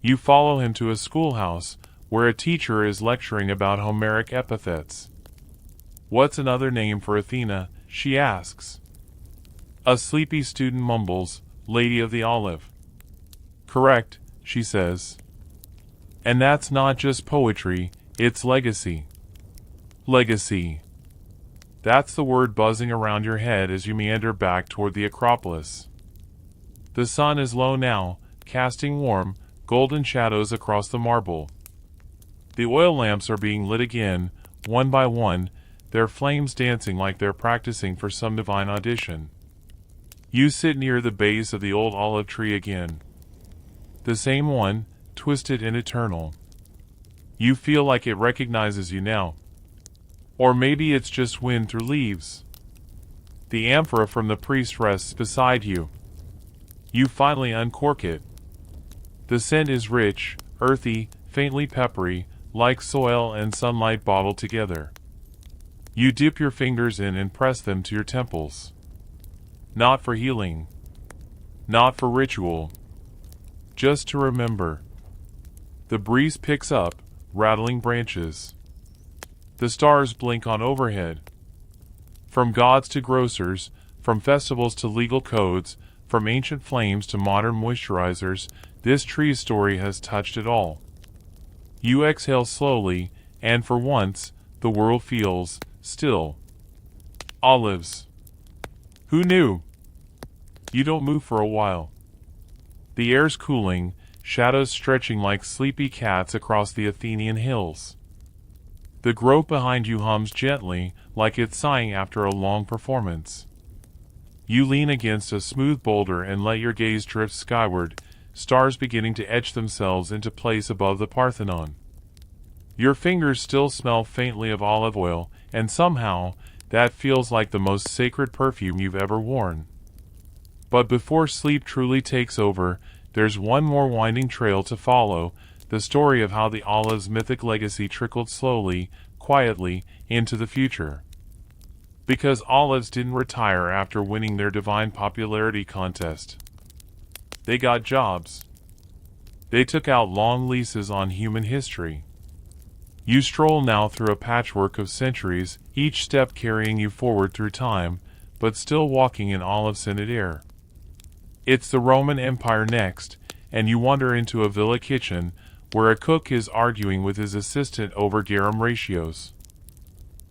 You follow him to a schoolhouse, where a teacher is lecturing about Homeric epithets. What's another name for Athena? She asks. A sleepy student mumbles, Lady of the Olive. Correct, she says. And that's not just poetry, it's legacy. Legacy. That's the word buzzing around your head as you meander back toward the Acropolis. The sun is low now, casting warm, golden shadows across the marble. The oil lamps are being lit again, one by one, their flames dancing like they're practicing for some divine audition. You sit near the base of the old olive tree again. The same one, twisted and eternal. You feel like it recognizes you now. Or maybe it's just wind through leaves. The amphora from the priest rests beside you. You finally uncork it. The scent is rich, earthy, faintly peppery, like soil and sunlight bottled together. You dip your fingers in and press them to your temples. Not for healing. Not for ritual. Just to remember. The breeze picks up, rattling branches. The stars blink on overhead. From gods to grocers, from festivals to legal codes, from ancient flames to modern moisturizers, this tree's story has touched it all. You exhale slowly, and for once, the world feels still. Olives. Who knew? You don't move for a while. The air's cooling, shadows stretching like sleepy cats across the Athenian hills. The grove behind you hums gently, like it's sighing after a long performance. You lean against a smooth boulder and let your gaze drift skyward, stars beginning to etch themselves into place above the Parthenon. Your fingers still smell faintly of olive oil, and somehow, that feels like the most sacred perfume you've ever worn. But before sleep truly takes over, there's one more winding trail to follow, the story of how the olive's mythic legacy trickled slowly, quietly, into the future. Because olives didn't retire after winning their divine popularity contest. They got jobs. They took out long leases on human history. You stroll now through a patchwork of centuries, each step carrying you forward through time, but still walking in olive-scented air. It's the Roman Empire next, and you wander into a villa kitchen, where a cook is arguing with his assistant over garum ratios.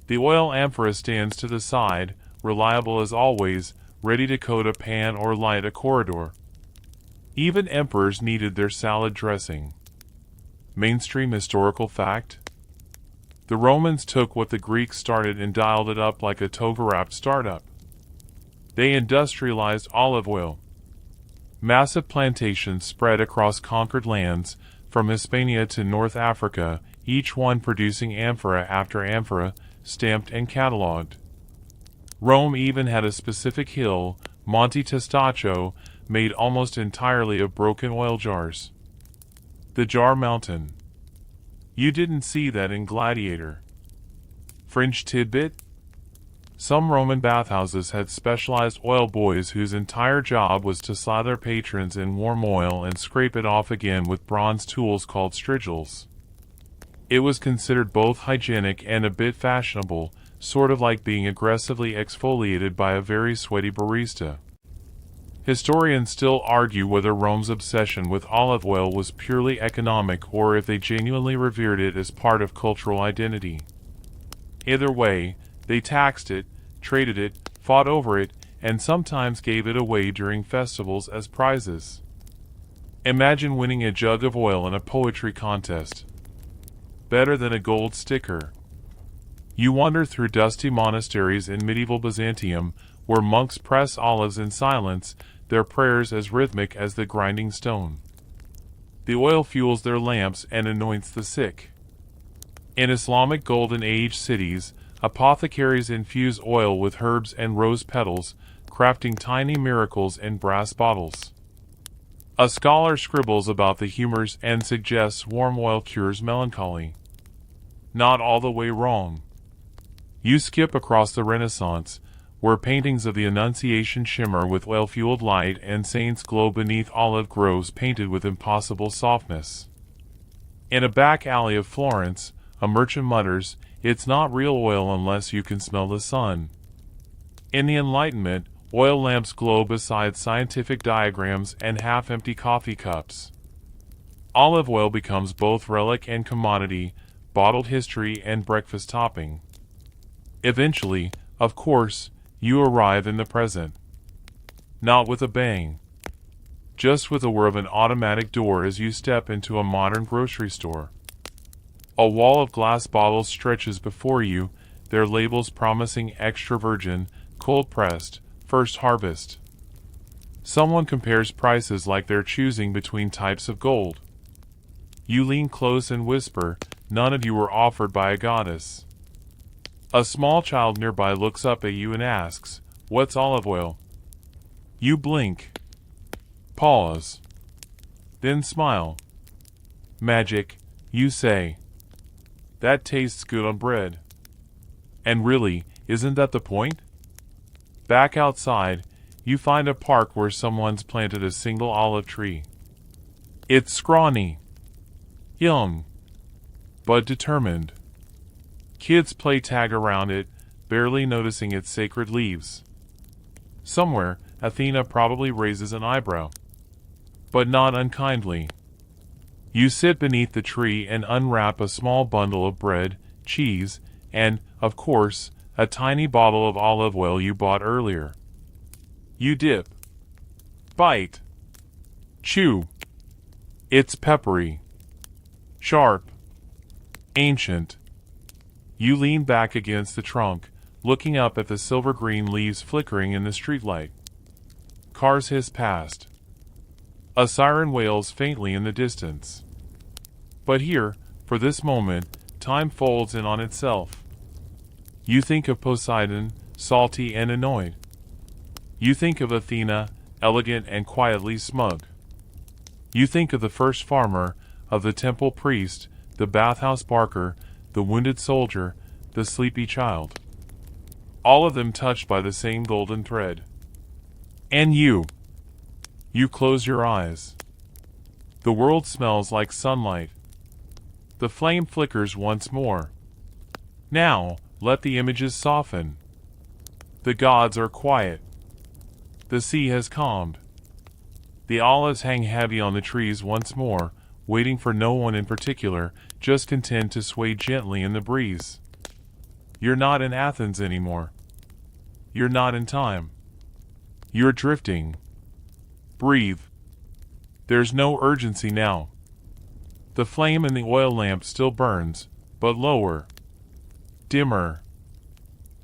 The oil amphora stands to the side, reliable as always, ready to coat a pan or light a corridor. Even emperors needed their salad dressing. Mainstream historical fact? The Romans took what the Greeks started and dialed it up like a toga-wrapped startup. They industrialized olive oil. Massive plantations spread across conquered lands, from Hispania to North Africa, each one producing amphora after amphora, stamped and catalogued. Rome even had a specific hill, Monte Testaccio, made almost entirely of broken oil jars. The Jar Mountain. You didn't see that in Gladiator. Fringe tidbit? Some Roman bathhouses had specialized oil boys whose entire job was to slather patrons in warm oil and scrape it off again with bronze tools called strigils. It was considered both hygienic and a bit fashionable, sort of like being aggressively exfoliated by a very sweaty barista. Historians still argue whether Rome's obsession with olive oil was purely economic or if they genuinely revered it as part of cultural identity. Either way, they taxed it, traded it, fought over it, and sometimes gave it away during festivals as prizes. Imagine winning a jug of oil in a poetry contest. Better than a gold sticker. You wander through dusty monasteries in medieval Byzantium, where monks press olives in silence, their prayers as rhythmic as the grinding stone. The oil fuels their lamps and anoints the sick. In Islamic Golden Age cities, apothecaries infuse oil with herbs and rose petals, crafting tiny miracles in brass bottles. A scholar scribbles about the humors and suggests warm oil cures melancholy. Not all the way wrong. You skip across the Renaissance, where paintings of the Annunciation shimmer with oil-fueled light and saints glow beneath olive groves painted with impossible softness. In a back alley of Florence, a merchant mutters, "It's not real oil unless you can smell the sun." In the Enlightenment, oil lamps glow beside scientific diagrams and half-empty coffee cups. Olive oil becomes both relic and commodity, bottled history and breakfast topping. Eventually, of course, you arrive in the present. Not with a bang. Just with a whir of an automatic door as you step into a modern grocery store. A wall of glass bottles stretches before you, their labels promising extra virgin, cold-pressed, first harvest. Someone compares prices like they're choosing between types of gold. You lean close and whisper, "None of you were offered by a goddess." A small child nearby looks up at you and asks, "What's olive oil?" You blink. Pause. Then smile. "Magic," you say. "That tastes good on bread." And really, isn't that the point? Back outside, you find a park where someone's planted a single olive tree. It's scrawny, young, but determined. Kids play tag around it, barely noticing its sacred leaves. Somewhere, Athena probably raises an eyebrow. But not unkindly. You sit beneath the tree and unwrap a small bundle of bread, cheese, and, of course, a tiny bottle of olive oil you bought earlier. You dip. Bite. Chew. It's peppery. Sharp. Ancient. You lean back against the trunk, looking up at the silver-green leaves flickering in the streetlight. Cars hiss past. A siren wails faintly in the distance. But here, for this moment, time folds in on itself. You think of Poseidon, salty and annoyed. You think of Athena, elegant and quietly smug. You think of the first farmer, of the temple priest, the bathhouse barker, the wounded soldier, the sleepy child. All of them touched by the same golden thread. And you. You close your eyes. The world smells like sunlight. The flame flickers once more. Now, let the images soften. The gods are quiet. The sea has calmed. The olives hang heavy on the trees once more, waiting for no one in particular, just content to sway gently in the breeze. You're not in Athens anymore. You're not in time. You're drifting. Breathe. There's no urgency now. The flame in the oil lamp still burns, but lower. Dimmer.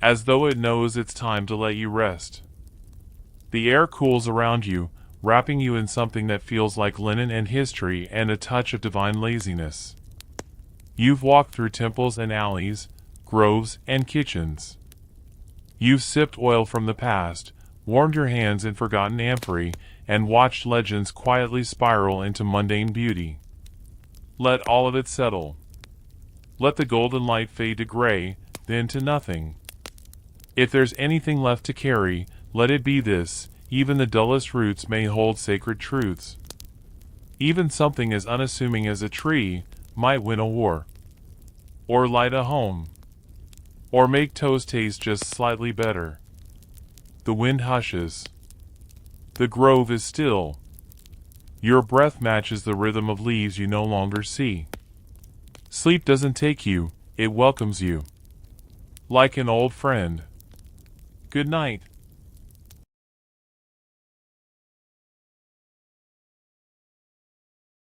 As though it knows it's time to let you rest. The air cools around you, wrapping you in something that feels like linen and history and a touch of divine laziness. You've walked through temples and alleys, groves and kitchens. You've sipped oil from the past, warmed your hands in forgotten amphorae, and watched legends quietly spiral into mundane beauty. Let all of it settle. Let the golden light fade to gray, then to nothing. If there's anything left to carry, let it be this: even the dullest roots may hold sacred truths. Even something as unassuming as a tree might win a war. Or light a home. Or make toast taste just slightly better. The wind hushes. The grove is still. Your breath matches the rhythm of leaves you no longer see. Sleep doesn't take you, it welcomes you. Like an old friend. Good night.